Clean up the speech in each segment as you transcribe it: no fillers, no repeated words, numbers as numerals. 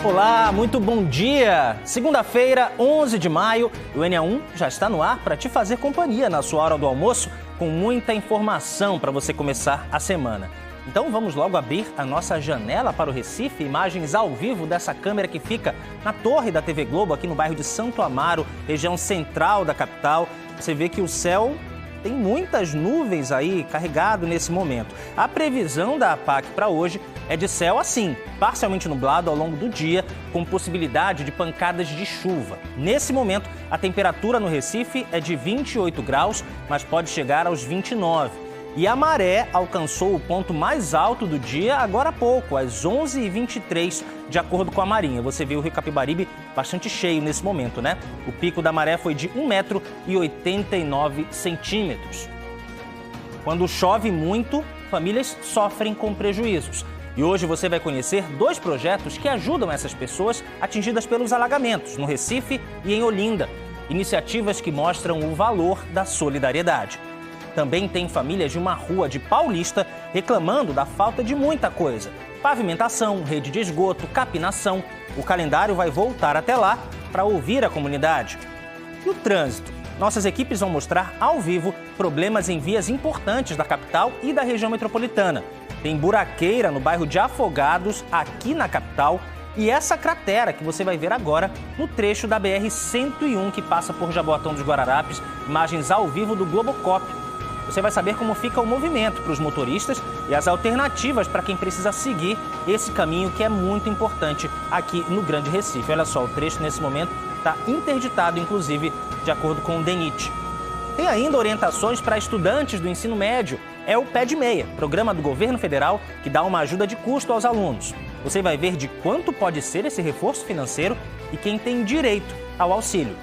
Olá, muito bom dia! Segunda-feira, 11 de maio, o NA1 já está no ar para te fazer companhia na sua hora do almoço, com muita informação para você começar a semana. Então vamos logo abrir a nossa janela para o Recife, imagens ao vivo dessa câmera que fica na torre da TV Globo, aqui no bairro de Santo Amaro, região central da capital. Você vê que o céu tem muitas nuvens aí carregado nesse momento. A previsão da APAC para hoje é de céu assim, parcialmente nublado ao longo do dia, com possibilidade de pancadas de chuva. Nesse momento, a temperatura no Recife é de 28 graus, mas pode chegar aos 29. E a maré alcançou o ponto mais alto do dia agora há pouco, às 11h23, de acordo com a Marinha. Você vê o Rio Capibaribe bastante cheio nesse momento, né? O pico da maré foi de 1,89 m. Quando chove muito, famílias sofrem com prejuízos. E hoje você vai conhecer 2 projetos que ajudam essas pessoas atingidas pelos alagamentos no Recife e em Olinda. Iniciativas que mostram o valor da solidariedade. Também tem famílias de uma rua de Paulista reclamando da falta de muita coisa. Pavimentação, rede de esgoto, capinação. O calendário vai voltar até lá para ouvir a comunidade. E o trânsito? Nossas equipes vão mostrar ao vivo problemas em vias importantes da capital e da região metropolitana. Tem buraqueira no bairro de Afogados, aqui na capital, e essa cratera que você vai ver agora no trecho da BR-101 que passa por Jaboatão dos Guararapes, imagens ao vivo do Globocop. Você vai saber como fica o movimento para os motoristas e as alternativas para quem precisa seguir esse caminho que é muito importante aqui no Grande Recife. Olha só, o trecho nesse momento está interditado, inclusive, de acordo com o DENIT. Tem ainda orientações para estudantes do ensino médio. É o Pé de Meia, programa do governo federal que dá uma ajuda de custo aos alunos. Você vai ver de quanto pode ser esse reforço financeiro e quem tem direito ao auxílio.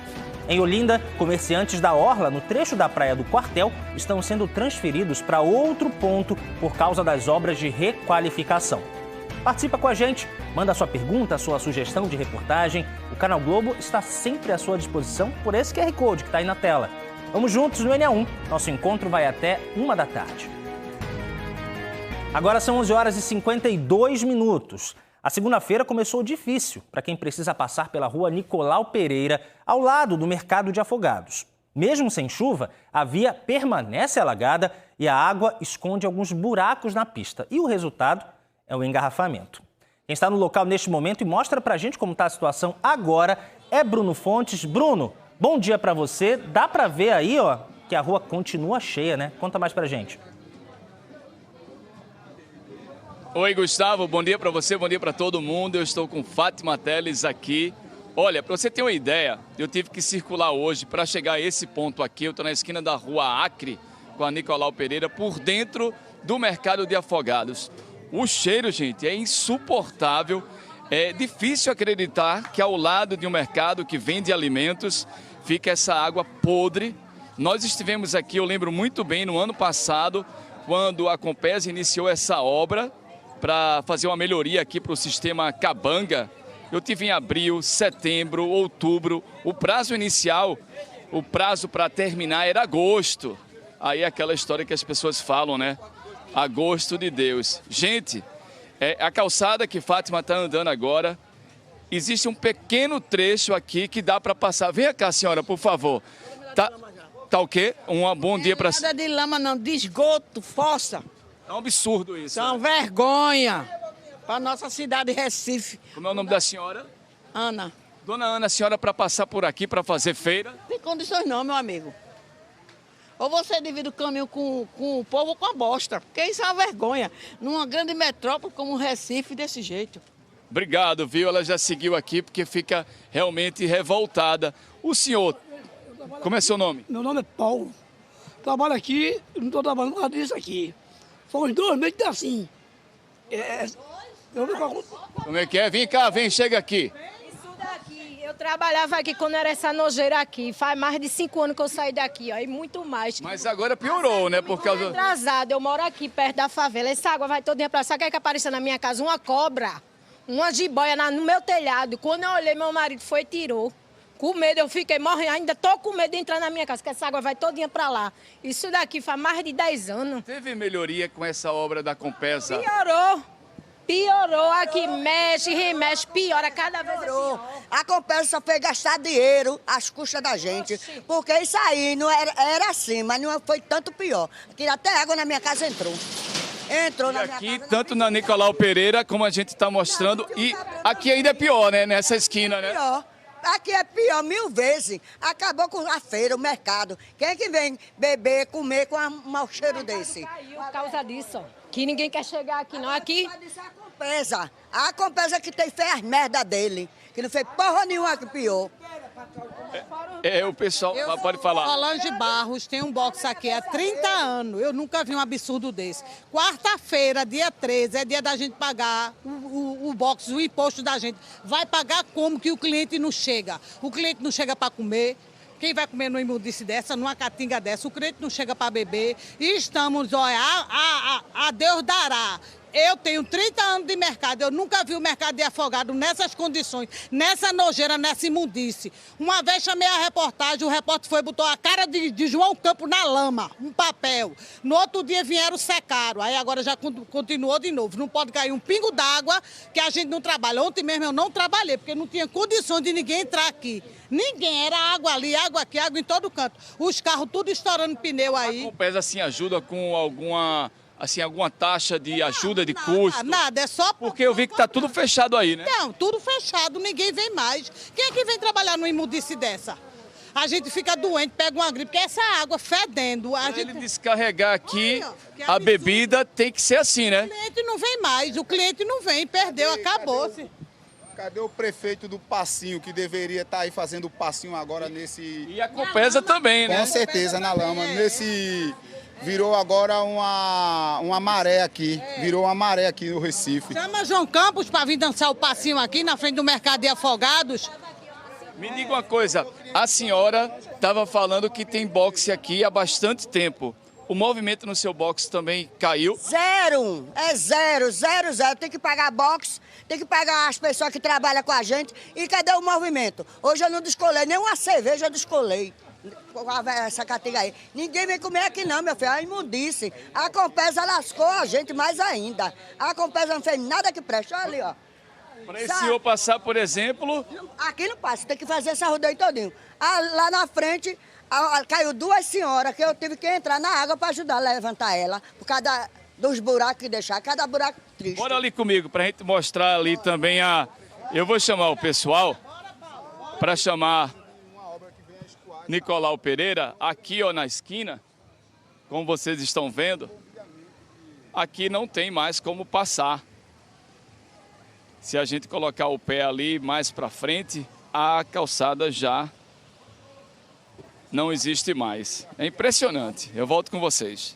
Em Olinda, comerciantes da Orla, no trecho da Praia do Quartel, estão sendo transferidos para outro ponto por causa das obras de requalificação. Participa com a gente, manda sua pergunta, sua sugestão de reportagem. O Canal Globo está sempre à sua disposição por esse QR Code que está aí na tela. Vamos juntos no NA1. Nosso encontro vai até 1 da tarde. Agora são 11h52. A segunda-feira começou difícil para quem precisa passar pela rua Nicolau Pereira, ao lado do Mercado de Afogados. Mesmo sem chuva, a via permanece alagada e a água esconde alguns buracos na pista. E o resultado é o engarrafamento. Quem está no local neste momento e mostra para a gente como está a situação agora é Bruno Fontes. Bruno, bom dia para você. Dá para ver aí, ó, que a rua continua cheia, né? Conta mais para a gente. Oi, Gustavo, bom dia para você, bom dia para todo mundo. Eu estou com Fátima Teles aqui. Olha, para você ter uma ideia, eu tive que circular hoje para chegar a esse ponto aqui. Eu estou na esquina da rua Acre, com a Nicolau Pereira, por dentro do Mercado de Afogados. O cheiro, gente, é insuportável. É difícil acreditar que ao lado de um mercado que vende alimentos fica essa água podre. Nós estivemos aqui, eu lembro muito bem, no ano passado, quando a Compesa iniciou essa obra para fazer uma melhoria aqui para o sistema Cabanga. Eu tive em abril, setembro, outubro. O prazo inicial, o prazo para terminar era agosto. Aí é aquela história que as pessoas falam, né? Agosto de Deus. Gente, a calçada que Fátima está andando agora, existe um pequeno trecho aqui que dá para passar. Vem cá, senhora, por favor. Tá o quê? Um bom dia para... Nada de lama não, de esgoto, fossa. É um absurdo isso. São vergonha para nossa cidade de Recife. Como é o nome da senhora? Ana. Dona Ana, a senhora para passar por aqui para fazer feira? Tem condições não, meu amigo. Ou você divide o caminho com o povo ou com a bosta, porque isso é uma vergonha. Numa grande metrópole como Recife, desse jeito. Obrigado, viu? Ela já seguiu aqui porque fica realmente revoltada. O senhor, como é seu nome? Meu nome é Paulo. Trabalho aqui, não estou trabalhando por causa disso aqui. Foi uns 2 meses assim. Como é que é? Vem cá, vem, chega aqui. Isso daqui, eu trabalhava aqui quando era essa nojeira aqui. Faz mais de 5 anos que eu saí daqui, ó, e muito mais. Mas agora piorou, né? Por causa... Atrasado, eu moro aqui perto da favela. Essa água vai todinha pra... Sabe o que apareceu na minha casa? Uma cobra, uma jiboia no meu telhado. Quando eu olhei, meu marido foi e tirou. Com medo, eu fiquei morrendo, ainda tô com medo de entrar na minha casa, que essa água vai todinha pra lá. Isso daqui faz mais de 10 anos. Teve melhoria com essa obra da Compesa? Piorou. Piorou aqui, mexe, remexe, piora cada vez. Piorou. A Compesa só fez gastar dinheiro às custas da gente. Porque isso aí não era assim, mas não foi tanto pior. Aqui até água na minha casa entrou. Entrou na minha Aqui, casa. tanto na Nicolau Pereira, como a gente está mostrando, e aqui ainda é pior, né? Nessa esquina, né? Pior. Aqui é pior 1000 vezes. Acabou com a feira, o mercado. Quem é que vem beber, comer com um mau cheiro desse? Caiu por causa disso. Que ninguém quer chegar aqui, não. Aqui. A Compesa. A Compesa que fez as merda dele. Que não fez porra nenhuma que pior. O pessoal pode falar. Solange Barros tem um box aqui há 30 anos. Eu nunca vi um absurdo desse. Quarta-feira, dia 13, é dia da gente pagar o box, o imposto da gente. Vai pagar como que o cliente não chega? O cliente não chega para comer. Quem vai comer numa imundice dessa, numa catinga dessa? O cliente não chega para beber. E estamos, olha, a Deus dará. Eu tenho 30 anos de mercado, eu nunca vi o mercado de Afogado nessas condições, nessa nojeira, nessa imundice. Uma vez chamei a reportagem, o repórter foi e botou a cara de João Campos na lama, um papel. No outro dia vieram secaram, aí agora já continuou de novo. Não pode cair um pingo d'água que a gente não trabalha. Ontem mesmo eu não trabalhei, porque não tinha condições de ninguém entrar aqui. Ninguém, era água ali, água aqui, água em todo canto. Os carros tudo estourando pneu aí. A Compesa, assim, ajuda com alguma taxa de ajuda, de custo? Nada, é só... Porque eu vi que tá tudo fechado aí, né? Não, tudo fechado, ninguém vem mais. Quem é que vem trabalhar numa imundice dessa? A gente fica doente, pega uma gripe, porque essa água fedendo. Pra ele descarregar aqui a bebida, tem que ser assim, né? O cliente não vem mais, o cliente não vem, perdeu, acabou-se. Cadê o prefeito do Passinho, que deveria estar aí fazendo o passinho agora nesse... E a Compesa também, né? Com certeza, na lama. Nesse... Virou agora uma maré aqui. Virou uma maré aqui no Recife. Chama João Campos para vir dançar o passinho aqui na frente do Mercado de Afogados. Me diga uma coisa, a senhora estava falando que tem boxe aqui há bastante tempo. O movimento no seu boxe também caiu? Zero. É zero. Tem que pagar boxe, tem que pagar as pessoas que trabalham com a gente. E cadê o movimento? Hoje eu não descolei, nem uma cerveja eu descolei. Essa catinga aí. Ninguém vem comer aqui não, meu filho. A imundice. A Compesa lascou a gente mais ainda. A Compesa não fez nada que preste. Olha ali, ó. Para esse senhor passar, por exemplo... Aqui não passa, tem que fazer essa rodeio todinho. Lá na frente, caiu 2 senhoras que eu tive que entrar na água para ajudar a levantar ela. Por causa dos buracos que deixaram, cada buraco triste. Bora ali comigo, para a gente mostrar ali também a... Eu vou chamar o pessoal para chamar Nicolau Pereira, aqui ó, na esquina, como vocês estão vendo, aqui não tem mais como passar. Se a gente colocar o pé ali mais para frente, a calçada já não existe mais. É impressionante. Eu volto com vocês.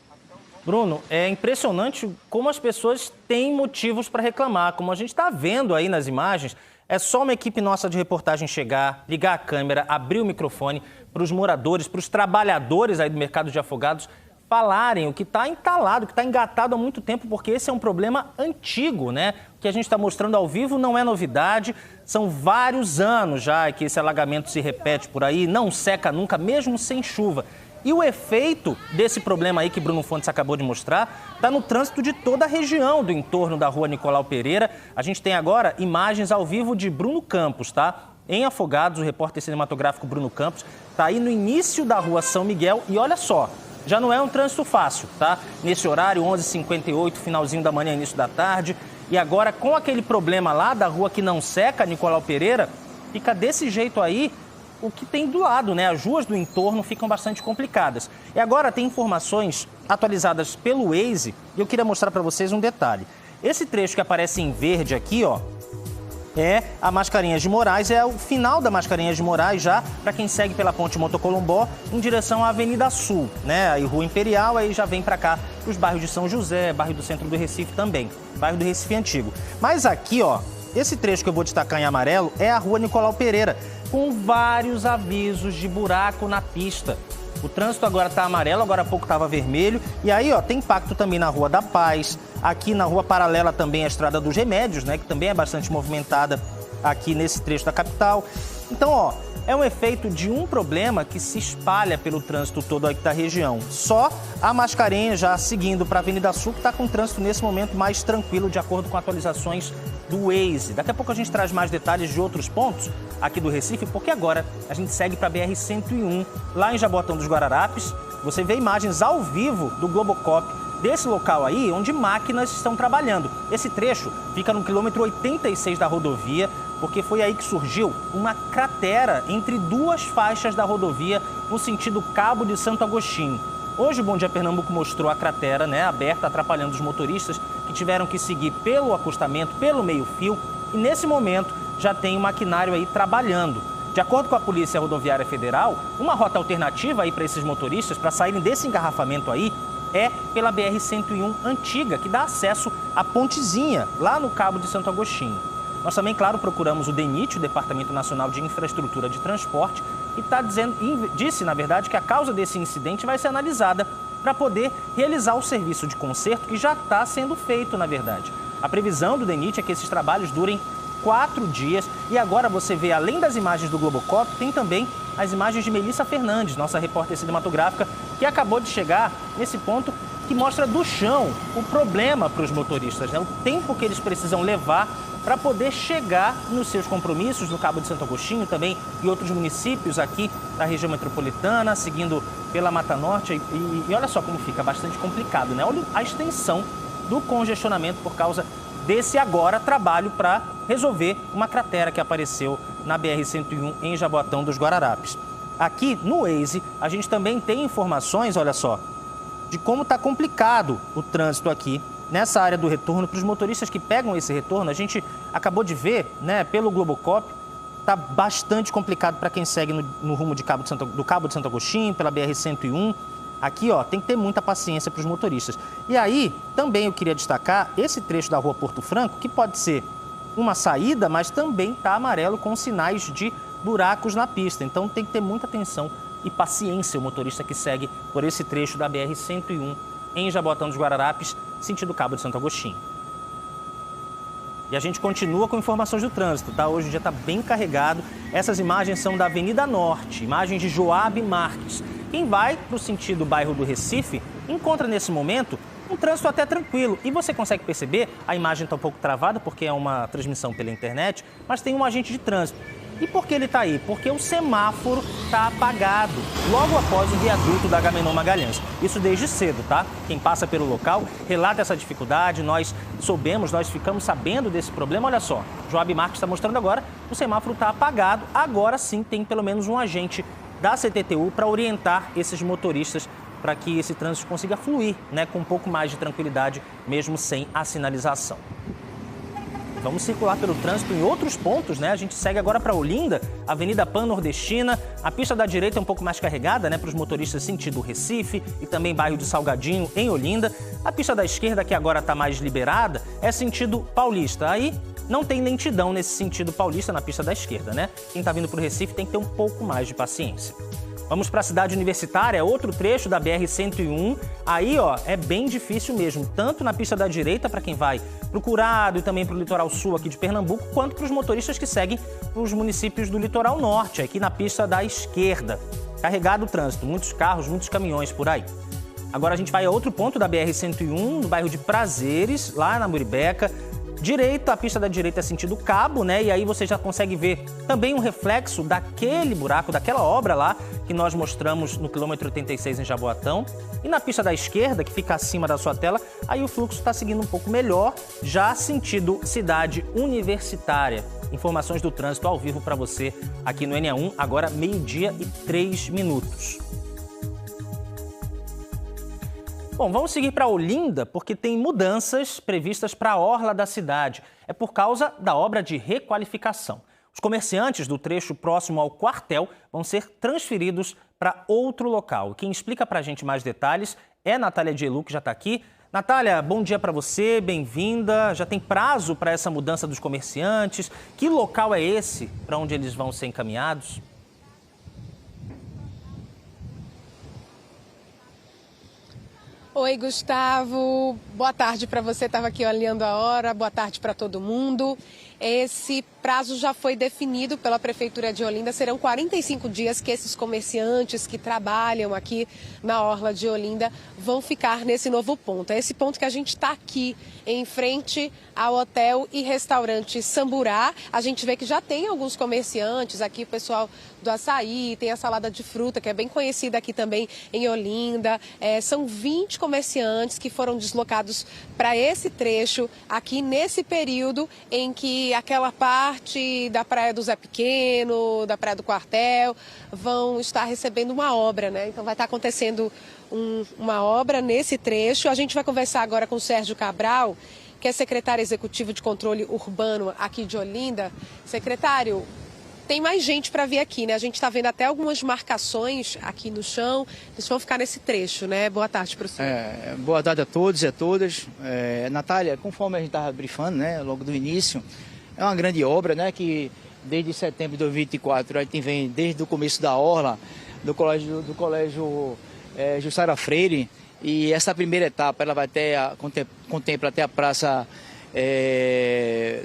Bruno, é impressionante como as pessoas têm motivos para reclamar. Como a gente está vendo aí nas imagens, é só uma equipe nossa de reportagem chegar, ligar a câmera, abrir o microfone para os moradores, para os trabalhadores aí do mercado de Afogados falarem o que está entalado, o que está engatado há muito tempo, porque esse é um problema antigo, né? O que a gente está mostrando ao vivo não é novidade, são vários anos já que esse alagamento se repete por aí, não seca nunca, mesmo sem chuva. E o efeito desse problema aí que Bruno Fontes acabou de mostrar está no trânsito de toda a região do entorno da rua Nicolau Pereira. A gente tem agora imagens ao vivo de Bruno Campos, tá? Em Afogados, o repórter cinematográfico Bruno Campos está aí no início da rua São Miguel e olha só, já não é um trânsito fácil, tá? Nesse horário, 11h58, finalzinho da manhã, início da tarde. E agora, com aquele problema lá da rua que não seca, Nicolau Pereira, fica desse jeito aí o que tem do lado, né? As ruas do entorno ficam bastante complicadas. E agora tem informações atualizadas pelo Waze e eu queria mostrar para vocês um detalhe. Esse trecho que aparece em verde aqui, ó, é a Mascarenhas de Moraes, é o final da Mascarenhas de Moraes já, para quem segue pela Ponte Motocolombó em direção à Avenida Sul, né? Aí Rua Imperial, aí já vem para cá, os bairros de São José, bairro do centro do Recife também, bairro do Recife Antigo. Mas aqui, ó, esse trecho que eu vou destacar em amarelo é a Rua Nicolau Pereira, com vários avisos de buraco na pista. O trânsito agora está amarelo, agora há pouco estava vermelho. E aí, ó, tem impacto também na Rua da Paz. Aqui na rua paralela também a Estrada dos Remédios, né, que também é bastante movimentada. aqui nesse trecho da capital. Então, ó, é um efeito de um problema que se espalha pelo trânsito todo aqui da região. Só a Mascarenhas, já seguindo para a Avenida Sul, que está com o trânsito nesse momento mais tranquilo, de acordo com atualizações do Waze. Daqui a pouco a gente traz mais detalhes de outros pontos aqui do Recife, porque agora a gente segue para a BR-101, lá em Jaboatão dos Guararapes. Você vê imagens ao vivo do Globocop desse local aí, onde máquinas estão trabalhando. Esse trecho fica no quilômetro 86 da rodovia, porque foi aí que surgiu uma cratera entre duas faixas da rodovia no sentido Cabo de Santo Agostinho. Hoje o Bom Dia Pernambuco mostrou a cratera, aberta, atrapalhando os motoristas que tiveram que seguir pelo acostamento, pelo meio-fio, e nesse momento já tem o maquinário aí trabalhando. De acordo com a Polícia Rodoviária Federal, uma rota alternativa aí para esses motoristas, para saírem desse engarrafamento aí, é pela BR-101 antiga, que dá acesso à pontezinha, lá no Cabo de Santo Agostinho. Nós também, claro, procuramos o DENIT, o Departamento Nacional de Infraestrutura de Transporte, e disse, na verdade, que a causa desse incidente vai ser analisada para poder realizar o serviço de conserto que já está sendo feito, na verdade. A previsão do DENIT é que esses trabalhos durem 4 dias. E agora você vê, além das imagens do Globocop, tem também as imagens de Melissa Fernandes, nossa repórter cinematográfica, que acabou de chegar nesse ponto que mostra do chão o problema para os motoristas, o tempo que eles precisam levar para poder chegar nos seus compromissos no Cabo de Santo Agostinho, também em outros municípios aqui da região metropolitana, seguindo pela Mata Norte. E olha só como fica bastante complicado, Olha a extensão do congestionamento por causa desse agora trabalho para resolver uma cratera que apareceu na BR-101 em Jaboatão dos Guararapes. Aqui no Waze, a gente também tem informações, olha só, de como está complicado o trânsito aqui nessa área do retorno. Para os motoristas que pegam esse retorno, a gente acabou de ver, pelo Globocop, está bastante complicado para quem segue no rumo do Cabo de Santo Agostinho, pela BR-101. Aqui, ó, tem que ter muita paciência para os motoristas. E aí, também eu queria destacar esse trecho da rua Porto Franco, que pode ser uma saída, mas também está amarelo com sinais de buracos na pista. Então tem que ter muita atenção e paciência o motorista que segue por esse trecho da BR-101 em Jaboatão dos Guararapes, sentido Cabo de Santo Agostinho. E a gente continua com informações do trânsito, tá? Hoje o dia está bem carregado. Essas imagens são da Avenida Norte, imagens de Joab Marques. Quem vai para o sentido bairro do Recife encontra nesse momento um trânsito até tranquilo. E você consegue perceber, a imagem está um pouco travada porque é uma transmissão pela internet, mas tem um agente de trânsito. E por que ele está aí? Porque o semáforo está apagado logo após o viaduto da Agamenon Magalhães. Isso desde cedo, tá? Quem passa pelo local relata essa dificuldade, nós ficamos sabendo desse problema. Olha só, Joab Marques está mostrando agora, o semáforo está apagado. Agora sim tem pelo menos um agente da CTTU para orientar esses motoristas para que esse trânsito consiga fluir, com um pouco mais de tranquilidade, mesmo sem a sinalização. Vamos circular pelo trânsito em outros pontos, A gente segue agora para Olinda, Avenida Pan-Nordestina. A pista da direita é um pouco mais carregada, para os motoristas sentido Recife e também bairro de Salgadinho, em Olinda. A pista da esquerda, que agora está mais liberada, é sentido Paulista. Aí não tem lentidão nesse sentido paulista na pista da esquerda, Quem está vindo para o Recife tem que ter um pouco mais de paciência. Vamos para a cidade universitária, outro trecho da BR-101. Aí, ó, é bem difícil mesmo, tanto na pista da direita para quem vai para o Curado e também para o litoral sul aqui de Pernambuco, quanto para os motoristas que seguem para os municípios do litoral norte, aqui na pista da esquerda. Carregado o trânsito, muitos carros, muitos caminhões por aí. Agora a gente vai a outro ponto da BR-101, no bairro de Prazeres, lá na Muribeca. Direita, a pista da direita é sentido Cabo, E aí você já consegue ver também um reflexo daquele buraco, daquela obra lá, que nós mostramos no quilômetro 86 em Jaboatão. E na pista da esquerda, que fica acima da sua tela, aí o fluxo está seguindo um pouco melhor, já sentido cidade universitária. Informações do trânsito ao vivo para você aqui no NA1, agora 12h03. Bom, vamos seguir para Olinda, porque tem mudanças previstas para a orla da cidade. É por causa da obra de requalificação. Os comerciantes do trecho próximo ao quartel vão ser transferidos para outro local. Quem explica para a gente mais detalhes é Natália Dielu, que já está aqui. Natália, bom dia para você, bem-vinda. Já tem prazo para essa mudança dos comerciantes? Que local é esse para onde eles vão ser encaminhados? Oi, Gustavo. Boa tarde para você. Estava aqui olhando a hora. Boa tarde para todo mundo. esse prazo já foi definido pela Prefeitura de Olinda. Serão 45 dias que esses comerciantes que trabalham aqui na orla de Olinda vão ficar nesse novo ponto. É esse ponto que a gente está aqui, em frente ao hotel e restaurante Samburá. A gente vê que já tem alguns comerciantes aqui, o pessoal do açaí, tem a salada de fruta, que é bem conhecida aqui também em Olinda. São 20 comerciantes que foram deslocados para esse trecho aqui nesse período em que aquela parte da Praia do Zé Pequeno, da Praia do Quartel, vão estar recebendo uma obra, né? Então vai estar acontecendo uma obra nesse trecho. A gente vai conversar agora com o Sérgio Cabral, que é secretário executivo de controle urbano aqui de Olinda. Secretário, tem mais gente para vir aqui, né? A gente está vendo até algumas marcações aqui no chão. Eles vão ficar nesse trecho, né? Boa tarde para o senhor. Boa tarde a todos e a todas. Natália, conforme a gente estava brifando, né, logo do início, é uma grande obra, né, que desde setembro de 2024 a gente vem desde o começo da orla do colégio Jussara Freire, e essa primeira etapa ela vai contempla até a Praça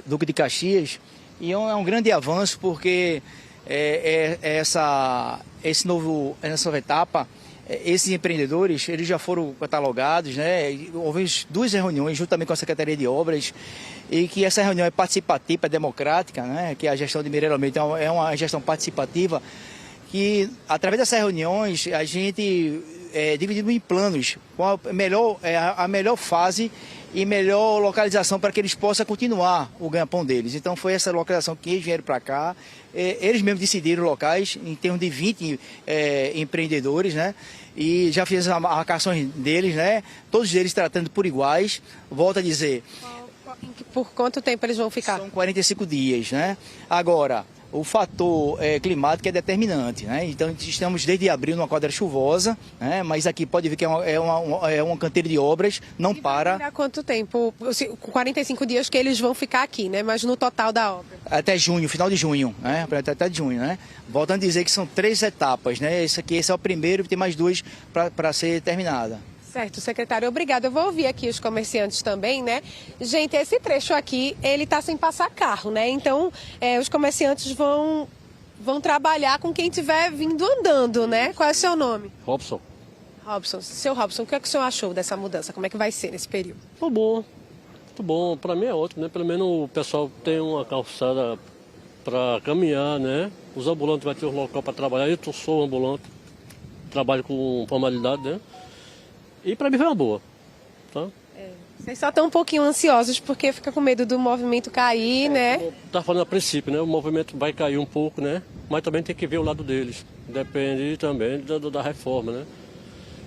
Duque de Caxias, e é um grande avanço porque essa nova etapa, esses empreendedores, eles já foram catalogados, né? Houve 2 reuniões juntamente com a Secretaria de Obras, e que essa reunião é participativa, é democrática, né? Que a gestão de Mineiro Almeida é uma gestão participativa, que através dessas reuniões a gente dividido em planos, com a melhor fase e melhor localização para que eles possam continuar o ganha-pão deles. Então foi essa localização que eles vieram para cá. Eles mesmos decidiram locais, em termos de 20 empreendedores, né? E já fiz as marcações deles, né? Todos eles tratando por iguais. Volto a dizer. Por quanto tempo eles vão ficar? São 45 dias, né? Agora, o fator climático é determinante, né? Então estamos desde abril numa quadra chuvosa, né? Mas aqui pode ver que é uma canteira de obras, não para. Há quanto tempo? 45 dias que eles vão ficar aqui, né? Mas no total da obra? Até junho, final de junho, né? Até junho, né? Voltando a dizer que são 3 etapas, né? Esse é o primeiro, tem mais 2 para ser terminada. Certo, secretário, obrigada. Eu vou ouvir aqui os comerciantes também, né? Gente, esse trecho aqui, ele tá sem passar carro, né? Então, os comerciantes vão trabalhar com quem estiver vindo andando, né? Qual é o seu nome? Robson. Robson. Seu Robson, o que é que o senhor achou dessa mudança? Como é que vai ser nesse período? Muito bom. Para mim é ótimo, né? Pelo menos o pessoal tem uma calçada para caminhar, né? Os ambulantes vão ter um local para trabalhar. Eu sou ambulante, trabalho com formalidade, né? E para mim foi uma boa, tá? Vocês só estão um pouquinho ansiosos porque fica com medo do movimento cair, né? Tá falando a princípio, né? O movimento vai cair um pouco, né? Mas também tem que ver o lado deles. Depende também da reforma, né?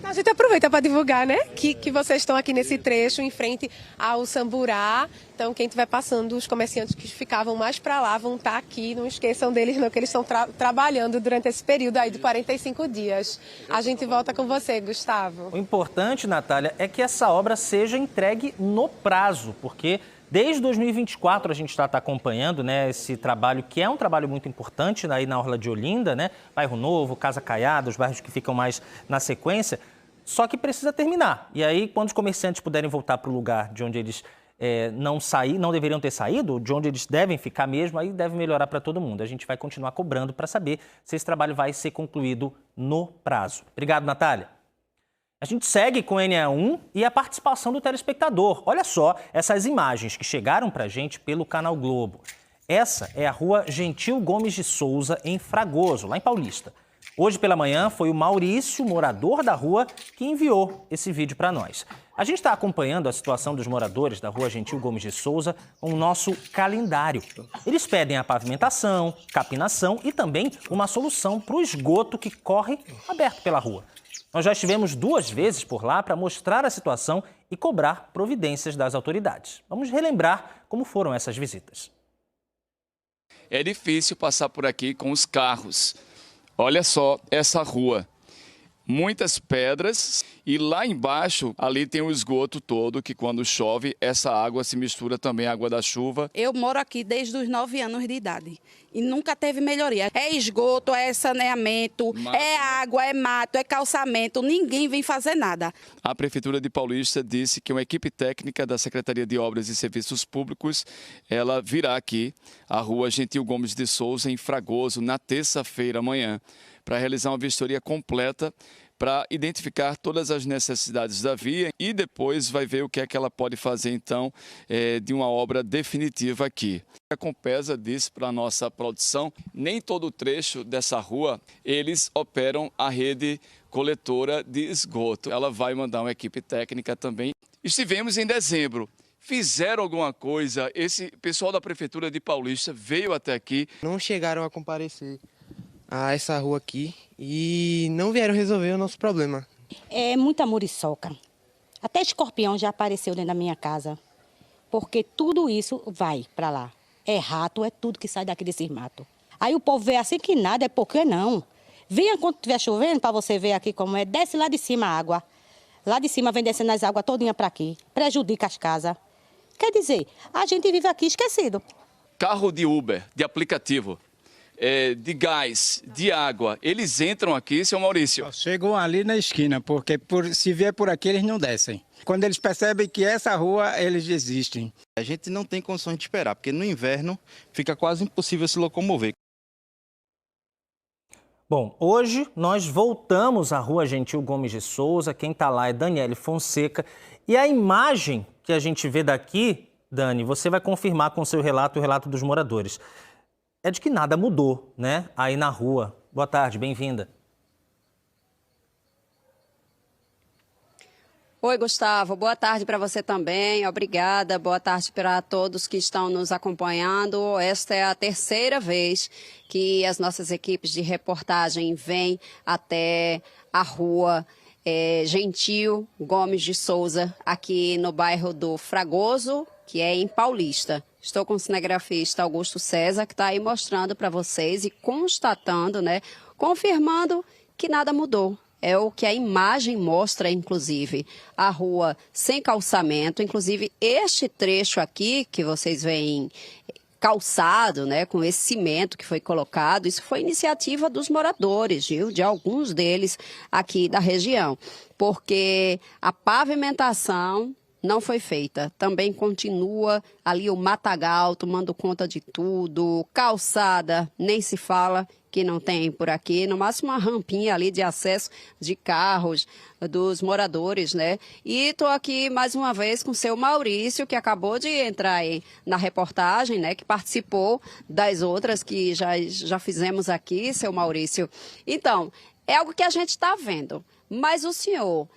A gente aproveita para divulgar, né? Que vocês estão aqui nesse trecho em frente ao Samburá. Então, quem estiver passando, os comerciantes que ficavam mais para lá vão estar aqui. Não esqueçam deles, não, que eles estão trabalhando durante esse período aí de 45 dias. A gente volta com você, Gustavo. O importante, Natália, é que essa obra seja entregue no prazo, porque desde 2024 a gente está acompanhando, né, esse trabalho, que é um trabalho muito importante aí na orla de Olinda, né? Bairro Novo, Casa Caiada, os bairros que ficam mais na sequência. Só que precisa terminar. E aí, quando os comerciantes puderem voltar para o lugar de onde eles não deveriam ter saído, de onde eles devem ficar mesmo, aí deve melhorar para todo mundo. A gente vai continuar cobrando para saber se esse trabalho vai ser concluído no prazo. Obrigado, Natália. A gente segue com o NA1 e a participação do telespectador. Olha só essas imagens que chegaram para a gente pelo Canal Globo. Essa é a rua Gentil Gomes de Souza, em Fragoso, lá em Paulista. Hoje pela manhã foi o Maurício, morador da rua, que enviou esse vídeo para nós. A gente está acompanhando a situação dos moradores da rua Gentil Gomes de Souza com o nosso calendário. Eles pedem a pavimentação, capinação e também uma solução para o esgoto que corre aberto pela rua. Nós já estivemos 2 vezes por lá para mostrar a situação e cobrar providências das autoridades. Vamos relembrar como foram essas visitas. É difícil passar por aqui com os carros. Olha só essa rua. muitas pedras e lá embaixo ali tem o esgoto todo que quando chove essa água se mistura também à água da chuva. Eu moro aqui desde os 9 anos de idade e nunca teve melhoria. É esgoto, é saneamento, é água, é mato, é calçamento, ninguém vem fazer nada. A Prefeitura de Paulista disse que uma equipe técnica da Secretaria de Obras e Serviços Públicos, ela virá aqui à rua Gentil Gomes de Souza, em Fragoso, na terça-feira amanhã, para realizar uma vistoria completa, para identificar todas as necessidades da via e depois vai ver o que é que ela pode fazer, então, de uma obra definitiva aqui. A Compesa disse para a nossa produção, nem todo o trecho dessa rua, eles operam a rede coletora de esgoto. Ela vai mandar uma equipe técnica também. Estivemos em dezembro. Fizeram alguma coisa? Esse pessoal da Prefeitura de Paulista veio até aqui. Não chegaram a comparecer a essa rua aqui e não vieram resolver o nosso problema. É muita muriçoca. Até escorpião já apareceu dentro da minha casa, porque tudo isso vai para lá. É rato, é tudo que sai daqui desse mato. Aí o povo vê assim que nada, é porque não. Venha quando estiver chovendo para você ver aqui como é. Desce lá de cima a água. Lá de cima vem descendo as águas todinha para aqui. Prejudica as casas. Quer dizer, a gente vive aqui esquecido. Carro de Uber, de aplicativo, de gás, de água, eles entram aqui, seu Maurício? Chegam ali na esquina, porque se vier por aqui eles não descem. Quando eles percebem que essa rua, eles desistem. A gente não tem condições de esperar, porque no inverno fica quase impossível se locomover. Bom, hoje nós voltamos à Rua Gentil Gomes de Souza. Quem está lá é Daniele Fonseca. E a imagem que a gente vê daqui, Dani, você vai confirmar com o seu relato, o relato dos moradores, é de que nada mudou, né, aí na rua. Boa tarde, bem-vinda. Oi, Gustavo. Boa tarde para você também. Obrigada. Boa tarde para todos que estão nos acompanhando. Esta é a terceira vez que as nossas equipes de reportagem vêm até a rua Gentil Gomes de Souza, aqui no bairro do Fragoso, que é em Paulista. Estou com o cinegrafista Augusto César, que está aí mostrando para vocês e constatando, né, confirmando que nada mudou. É o que a imagem mostra, inclusive, a rua sem calçamento. Inclusive, este trecho aqui que vocês veem calçado, né, com esse cimento que foi colocado, isso foi iniciativa dos moradores, viu, de alguns deles aqui da região, porque a pavimentação não foi feita. Também continua ali o matagal tomando conta de tudo, calçada, nem se fala que não tem por aqui, no máximo uma rampinha ali de acesso de carros dos moradores, né? E estou aqui mais uma vez com o seu Maurício, que acabou de entrar aí na reportagem, né? Que participou das outras que já fizemos aqui, seu Maurício. Então, é algo que a gente está vendo, mas o senhor,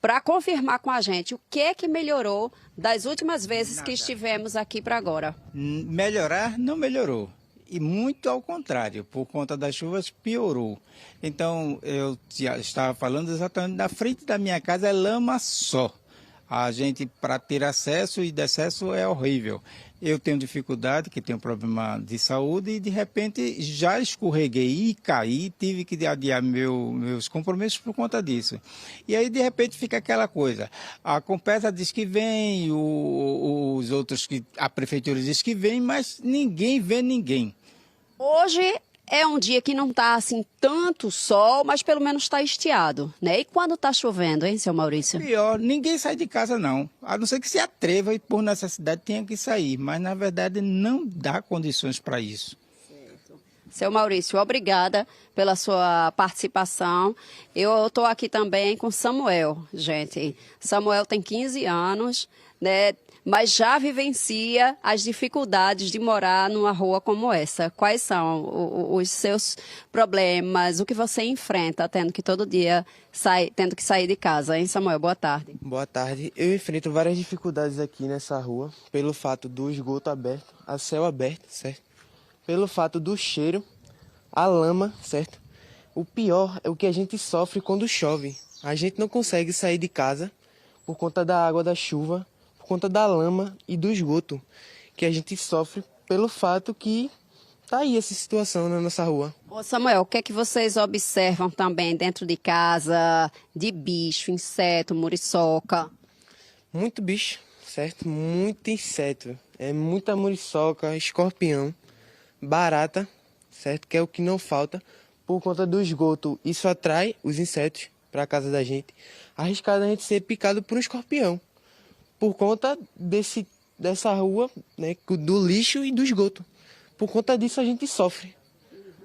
para confirmar com a gente, o que é que melhorou das últimas vezes que estivemos aqui para agora? Melhorar, não melhorou. E muito ao contrário, por conta das chuvas piorou. Então, eu já estava falando exatamente, na frente da minha casa é lama só. A gente, para ter acesso e decesso, é horrível. Eu tenho dificuldade, que tenho problema de saúde, e de repente já escorreguei e caí, tive que adiar meus compromissos por conta disso. E aí, de repente, fica aquela coisa. A Compesa diz que vem, os outros, a prefeitura diz que vem, mas ninguém vê ninguém. Hoje é um dia que não está assim tanto sol, mas pelo menos está estiado, né? E quando está chovendo, hein, seu Maurício? Pior, ninguém sai de casa não, a não ser que se atreva e por necessidade tenha que sair, mas na verdade não dá condições para isso. Certo. Seu Maurício, obrigada pela sua participação. Eu estou aqui também com Samuel, gente. Samuel tem 15 anos, né? Mas já vivencia as dificuldades de morar numa rua como essa. Quais são os seus problemas, o que você enfrenta tendo que todo dia tendo que sair de casa, hein, Samuel? Boa tarde. Boa tarde. Eu enfrento várias dificuldades aqui nessa rua, pelo fato do esgoto aberto, a céu aberto, certo? Pelo fato do cheiro, a lama, certo? O pior é o que a gente sofre quando chove. A gente não consegue sair de casa por conta da água da chuva, por conta da lama e do esgoto, que a gente sofre pelo fato que tá aí essa situação na nossa rua. Ô Samuel, o que é que vocês observam também dentro de casa, de bicho, inseto, muriçoca? Muito bicho, certo? Muito inseto. É muita muriçoca, escorpião, barata, certo? Que é o que não falta. Por conta do esgoto, isso atrai os insetos para a casa da gente. Arriscado a gente ser picado por um escorpião. Por conta dessa rua, né, do lixo e do esgoto. Por conta disso a gente sofre.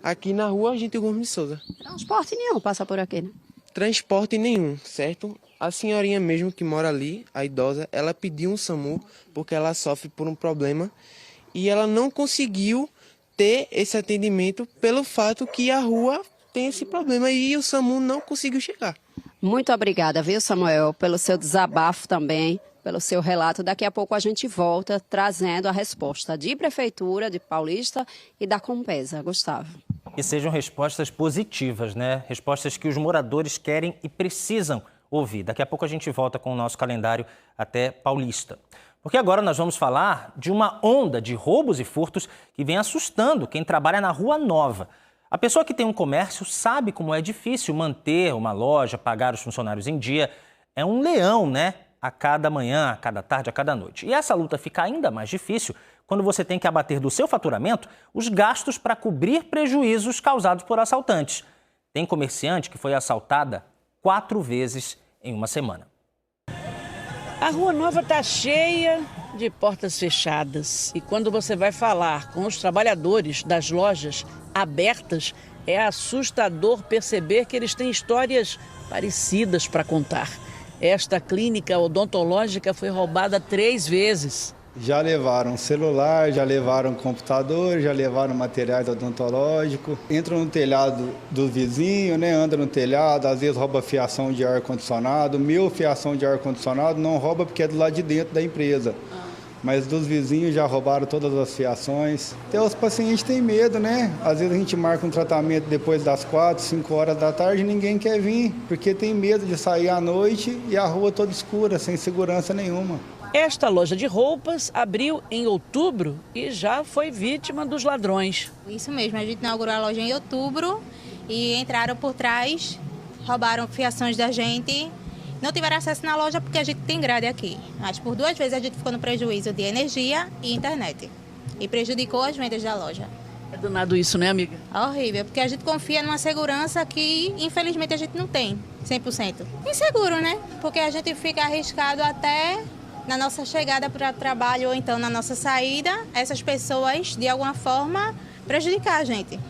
Aqui na rua, a gente Gomes de Souza. Transporte nenhum passa por aqui, né? Transporte nenhum, certo? A senhorinha mesmo que mora ali, a idosa, ela pediu um SAMU porque ela sofre por um problema e ela não conseguiu ter esse atendimento pelo fato que a rua tem esse problema e o SAMU não conseguiu chegar. Muito obrigada, viu, Samuel, pelo seu desabafo também, pelo seu relato. Daqui a pouco a gente volta trazendo a resposta de Prefeitura, de Paulista e da Compesa. Gustavo. Que sejam respostas positivas, né? Respostas que os moradores querem e precisam ouvir. Daqui a pouco a gente volta com o nosso calendário até Paulista. Porque agora nós vamos falar de uma onda de roubos e furtos que vem assustando quem trabalha na Rua Nova. A pessoa que tem um comércio sabe como é difícil manter uma loja, pagar os funcionários em dia. É um leão, né? A cada manhã, a cada tarde, a cada noite. E essa luta fica ainda mais difícil quando você tem que abater do seu faturamento os gastos para cobrir prejuízos causados por assaltantes. Tem comerciante que foi assaltada 4 vezes em uma semana. A Rua Nova está cheia de portas fechadas. E quando você vai falar com os trabalhadores das lojas abertas, é assustador perceber que eles têm histórias parecidas para contar. Esta clínica odontológica foi roubada 3 vezes. Já levaram celular, já levaram computador, já levaram materiais odontológicos. Entram no telhado do vizinho, né? Anda no telhado, às vezes rouba fiação de ar-condicionado. Meu fiação de ar-condicionado não rouba porque é do lado de dentro da empresa. Mas dos vizinhos já roubaram todas as fiações. Até os pacientes têm medo, né? Às vezes a gente marca um tratamento depois das 4, 5 horas da tarde e ninguém quer vir, porque tem medo de sair à noite e a rua toda escura, sem segurança nenhuma. Esta loja de roupas abriu em outubro e já foi vítima dos ladrões. Isso mesmo, a gente inaugurou a loja em outubro e entraram por trás, roubaram fiações da gente. Não tiveram acesso na loja porque a gente tem grade aqui. Mas por 2 vezes a gente ficou no prejuízo de energia e internet. E prejudicou as vendas da loja. É danado isso, né, amiga? Horrível, porque a gente confia numa segurança que infelizmente a gente não tem 100%. Inseguro, né? Porque a gente fica arriscado até na nossa chegada para o trabalho ou então na nossa saída, essas pessoas de alguma forma prejudicar a gente.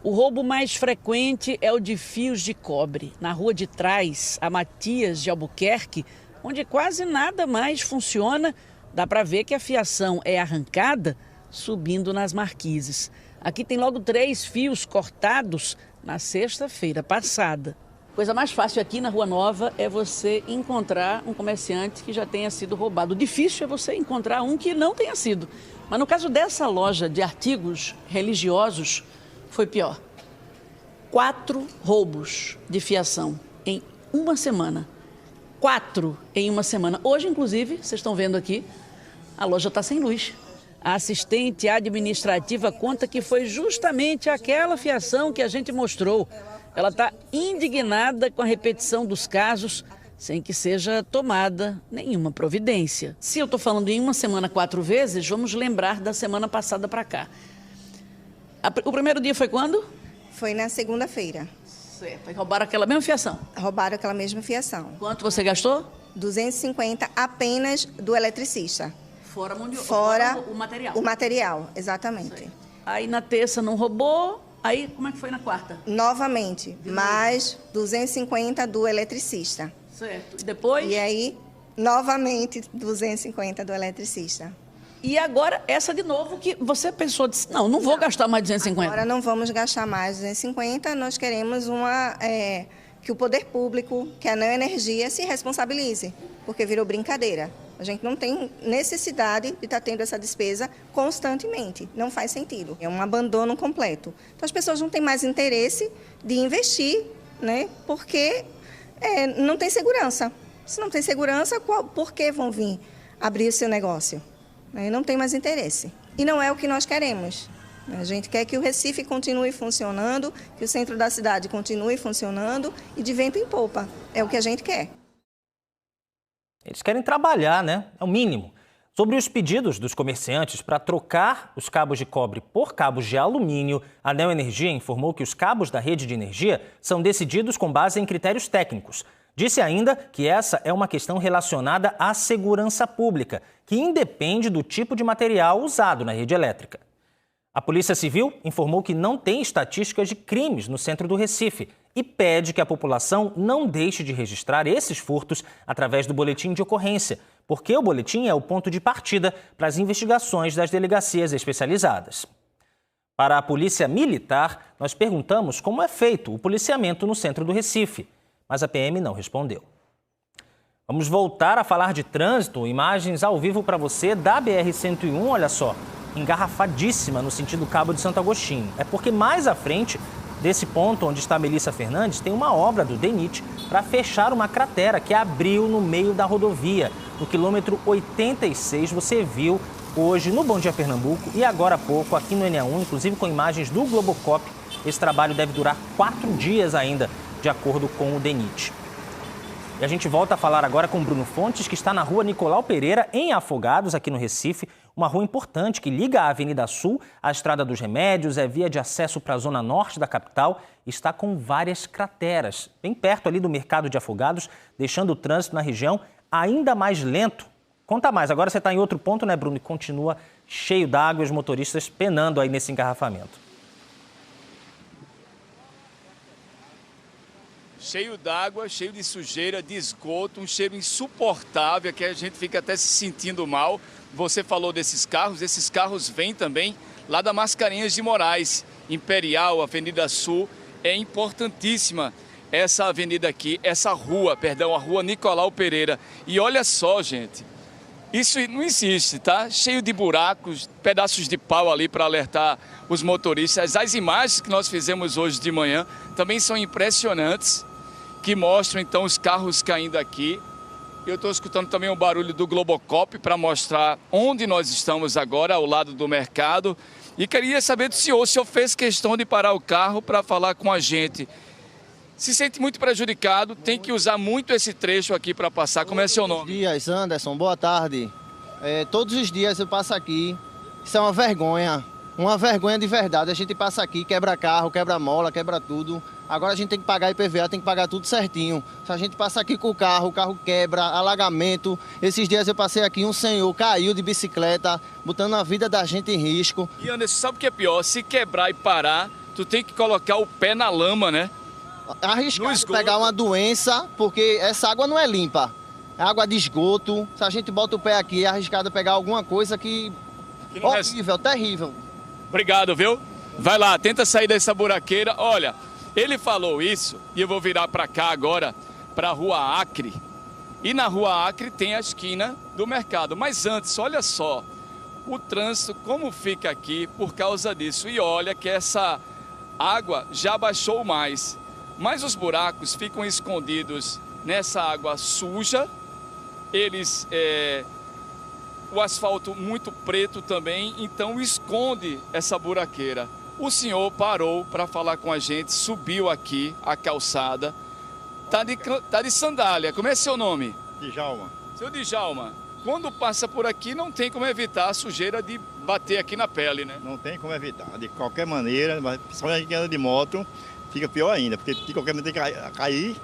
O roubo mais frequente é o de fios de cobre. Na rua de trás, a Matias de Albuquerque, onde quase nada mais funciona, dá para ver que a fiação é arrancada subindo nas marquises. Aqui tem logo 3 fios cortados na sexta-feira passada. Coisa mais fácil aqui na Rua Nova é você encontrar um comerciante que já tenha sido roubado. O difícil é você encontrar um que não tenha sido. Mas no caso dessa loja de artigos religiosos, foi pior. 4 roubos de fiação em uma semana. 4 em uma semana. Hoje, inclusive, vocês estão vendo aqui, a loja está sem luz. A assistente administrativa conta que foi justamente aquela fiação que a gente mostrou. Ela está indignada com a repetição dos casos, sem que seja tomada nenhuma providência. Se eu estou falando em uma semana 4 vezes, vamos lembrar da semana passada para cá. O primeiro dia foi quando? Foi na segunda-feira. Certo. E roubaram aquela mesma fiação? Roubaram aquela mesma fiação. Quanto você gastou? 250 apenas do eletricista. Fora o material. O material, exatamente. Certo. Aí na terça não roubou. Aí, como é que foi na quarta? Novamente, mais 250 do eletricista. Certo. E depois? E aí, novamente, 250 do eletricista. E agora, essa de novo, que você pensou, disse, não vou gastar mais 250. Agora não vamos gastar mais 250, nós queremos que o poder público, que a Neoenergia se responsabilize, porque virou brincadeira. A gente não tem necessidade de estar tendo essa despesa constantemente. Não faz sentido. É um abandono completo. Então, as pessoas não têm mais interesse de investir, né? Porque não tem segurança. Se não tem segurança, por que vão vir abrir o seu negócio? Não tem mais interesse. E não é o que nós queremos. A gente quer que o Recife continue funcionando, que o centro da cidade continue funcionando e de vento em popa. É o que a gente quer. Eles querem trabalhar, né? É o mínimo. Sobre os pedidos dos comerciantes para trocar os cabos de cobre por cabos de alumínio, a Neoenergia informou que os cabos da rede de energia são decididos com base em critérios técnicos. Disse ainda que essa é uma questão relacionada à segurança pública, que independe do tipo de material usado na rede elétrica. A Polícia Civil informou que não tem estatísticas de crimes no centro do Recife e pede que a população não deixe de registrar esses furtos através do boletim de ocorrência, porque o boletim é o ponto de partida para as investigações das delegacias especializadas. Para a Polícia Militar, nós perguntamos como é feito o policiamento no centro do Recife, mas a PM não respondeu. Vamos voltar a falar de trânsito, imagens ao vivo para você da BR-101, olha só, engarrafadíssima no sentido Cabo de Santo Agostinho. É porque mais à frente desse ponto onde está Melissa Fernandes, tem uma obra do DENIT para fechar uma cratera que abriu no meio da rodovia. No quilômetro 86, você viu hoje no Bom Dia Pernambuco e agora há pouco aqui no NA1, inclusive com imagens do Globocop. Esse trabalho deve durar 4 dias ainda, de acordo com o DENIT. E a gente volta a falar agora com Bruno Fontes, que está na rua Nicolau Pereira, em Afogados, aqui no Recife. Uma rua importante que liga a Avenida Sul à Estrada dos Remédios, é via de acesso para a zona norte da capital e está com várias crateras, bem perto ali do mercado de Afogados, deixando o trânsito na região ainda mais lento. Conta mais, agora você está em outro ponto, né, Bruno? E continua cheio d'água e os motoristas penando aí nesse engarrafamento. Cheio d'água, cheio de sujeira, de esgoto, um cheiro insuportável que a gente fica até se sentindo mal. Você falou desses carros, esses carros vêm também lá da Mascarenhas de Moraes, Imperial, Avenida Sul. É importantíssima essa avenida aqui, a rua Nicolau Pereira. E olha só, gente, isso não existe, tá? Cheio de buracos, pedaços de pau ali para alertar os motoristas. As imagens que nós fizemos hoje de manhã também são impressionantes, que mostram então os carros caindo aqui. Eu estou escutando também o barulho do Globocop para mostrar onde nós estamos agora, ao lado do mercado. E queria saber do senhor, o senhor fez questão de parar o carro para falar com a gente. Se sente muito prejudicado, tem que usar muito esse trecho aqui para passar. Como é seu nome? Bom dia, Anderson, boa tarde. Todos os dias eu passo aqui, isso é uma vergonha de verdade. A gente passa aqui, quebra carro, quebra mola, quebra tudo. Agora a gente tem que pagar IPVA, tem que pagar tudo certinho. Se a gente passa aqui com o carro quebra, alagamento. Esses dias eu passei aqui, um senhor caiu de bicicleta, botando a vida da gente em risco. E Anderson, sabe o que é pior? Se quebrar e parar, tu tem que colocar o pé na lama, né? Arriscado pegar uma doença, porque essa água não é limpa. É água de esgoto. Se a gente bota o pé aqui, é arriscado pegar alguma coisa que horrível, terrível. Obrigado, viu? Vai lá, tenta sair dessa buraqueira. Olha, ele falou isso e eu vou virar para cá agora, para a Rua Acre. E na Rua Acre tem a esquina do mercado. Mas antes, olha só, o trânsito como fica aqui por causa disso. E olha que essa água já baixou mais. Mas os buracos ficam escondidos nessa água suja. O asfalto muito preto também, então esconde essa buraqueira. O senhor parou para falar com a gente, subiu aqui a calçada, tá de sandália. Como é seu nome? Djalma. Seu Djalma, quando passa por aqui não tem como evitar a sujeira de bater aqui na pele, né? Não tem como evitar, de qualquer maneira, mas principalmente a gente que anda de moto, fica pior ainda, porque de qualquer maneira tem que cair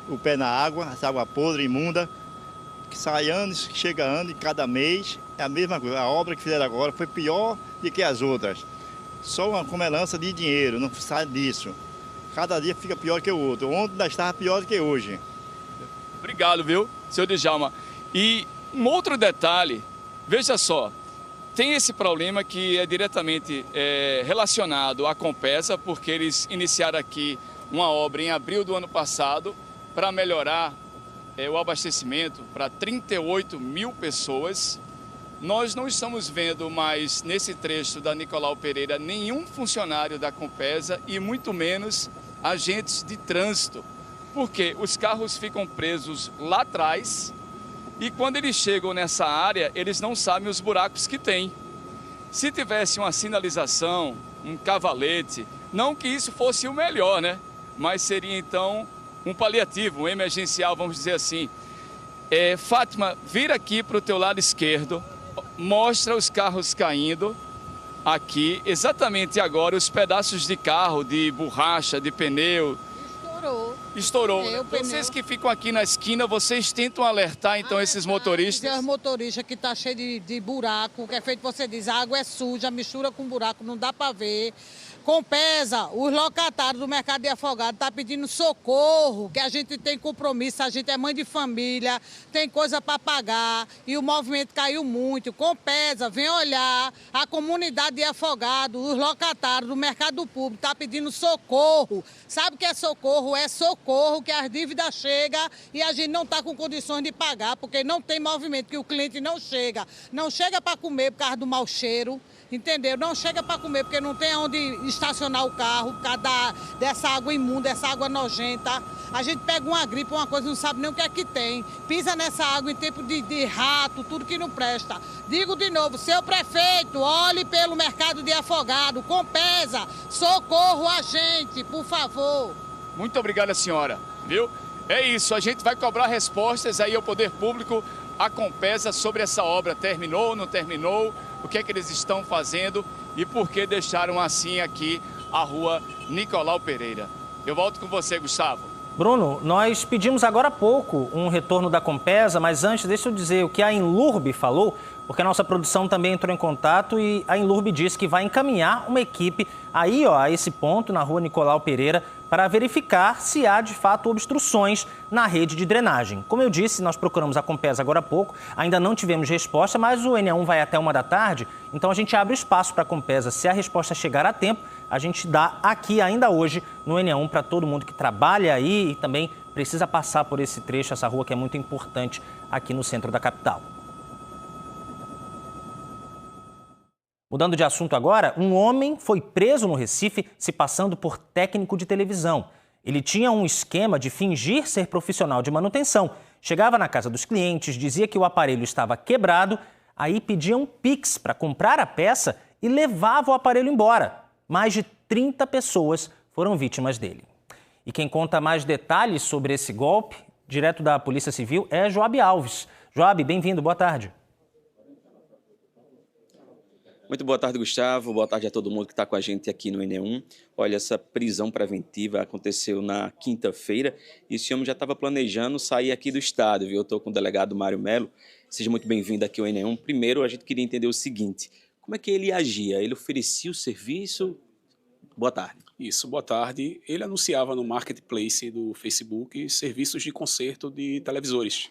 o pé na água, essa água podre, imunda, que sai anos, chega ano e cada mês é a mesma coisa. A obra que fizeram agora foi pior do que as outras. Só uma comelança de dinheiro, não sai disso. Cada dia fica pior que o outro. Ontem ainda estava pior do que hoje. Obrigado, viu, seu Djalma. E um outro detalhe, veja só, tem esse problema que é diretamente relacionado à Compesa, porque eles iniciaram aqui uma obra em abril do ano passado para melhorar o abastecimento para 38 mil pessoas. Nós não estamos vendo mais nesse trecho da Nicolau Pereira nenhum funcionário da Compesa e muito menos agentes de trânsito, porque os carros ficam presos lá atrás e quando eles chegam nessa área, eles não sabem os buracos que tem. Se tivesse uma sinalização, um cavalete, não que isso fosse o melhor, né? Mas seria então um paliativo, um emergencial, vamos dizer assim. Fátima, vira aqui para o teu lado esquerdo, mostra os carros caindo aqui, exatamente agora, os pedaços de carro, de borracha, de pneu. Estourou. Vocês que ficam aqui na esquina, vocês tentam alertar então esses motoristas? Os motoristas que tá cheio de buraco, que é feito, você diz, a água é suja, mistura com buraco, não dá para ver. Compesa, os locatários do mercado de afogado tá pedindo socorro, que a gente tem compromisso, a gente é mãe de família, tem coisa para pagar e o movimento caiu muito. Compesa, vem olhar, a comunidade de afogado, os locatários do mercado público tá pedindo socorro. Sabe o que é socorro? É socorro que as dívidas chegam e a gente não tá com condições de pagar, porque não tem movimento, que o cliente não chega para comer por causa do mau cheiro. Entendeu? Não chega para comer porque não tem onde estacionar o carro por causa dessa água imunda, essa água nojenta. A gente pega uma gripe, uma coisa, não sabe nem o que é que tem. Pisa nessa água em tempo de rato, tudo que não presta. Digo de novo, seu prefeito, olhe pelo mercado de afogado, Compesa, socorro a gente, por favor. Muito obrigado, senhora, viu? É isso, a gente vai cobrar respostas aí ao poder público, a Compesa, sobre essa obra. Terminou, não terminou? O que é que eles estão fazendo e por que deixaram assim aqui a rua Nicolau Pereira. Eu volto com você, Gustavo. Bruno, nós pedimos agora há pouco um retorno da Compesa, mas antes deixa eu dizer o que a Enlurb falou, porque a nossa produção também entrou em contato e a Enlurb disse que vai encaminhar uma equipe aí, a esse ponto, na rua Nicolau Pereira, para verificar se há de fato obstruções na rede de drenagem. Como eu disse, nós procuramos a Compesa agora há pouco, ainda não tivemos resposta, mas o ENEA1 vai até 13h, então a gente abre espaço para a Compesa. Se a resposta chegar a tempo, a gente dá aqui ainda hoje no ENEA1 para todo mundo que trabalha aí e também precisa passar por esse trecho, essa rua que é muito importante aqui no centro da capital. Mudando de assunto agora, um homem foi preso no Recife se passando por técnico de televisão. Ele tinha um esquema de fingir ser profissional de manutenção. Chegava na casa dos clientes, dizia que o aparelho estava quebrado, aí pedia um Pix para comprar a peça e levava o aparelho embora. Mais de 30 pessoas foram vítimas dele. E quem conta mais detalhes sobre esse golpe, direto da Polícia Civil, é Joab Alves. Joab, bem-vindo, boa tarde. Muito boa tarde, Gustavo. Boa tarde a todo mundo que está com a gente aqui no ENEA1. Olha, essa prisão preventiva aconteceu na quinta-feira e esse homem já estava planejando sair aqui do estado, viu? Eu estou com o delegado Mário Melo. Seja muito bem-vindo aqui ao ENEA1. Primeiro, a gente queria entender o seguinte: como é que ele agia? Ele oferecia o serviço? Boa tarde. Isso, boa tarde. Ele anunciava no marketplace do Facebook serviços de conserto de televisores.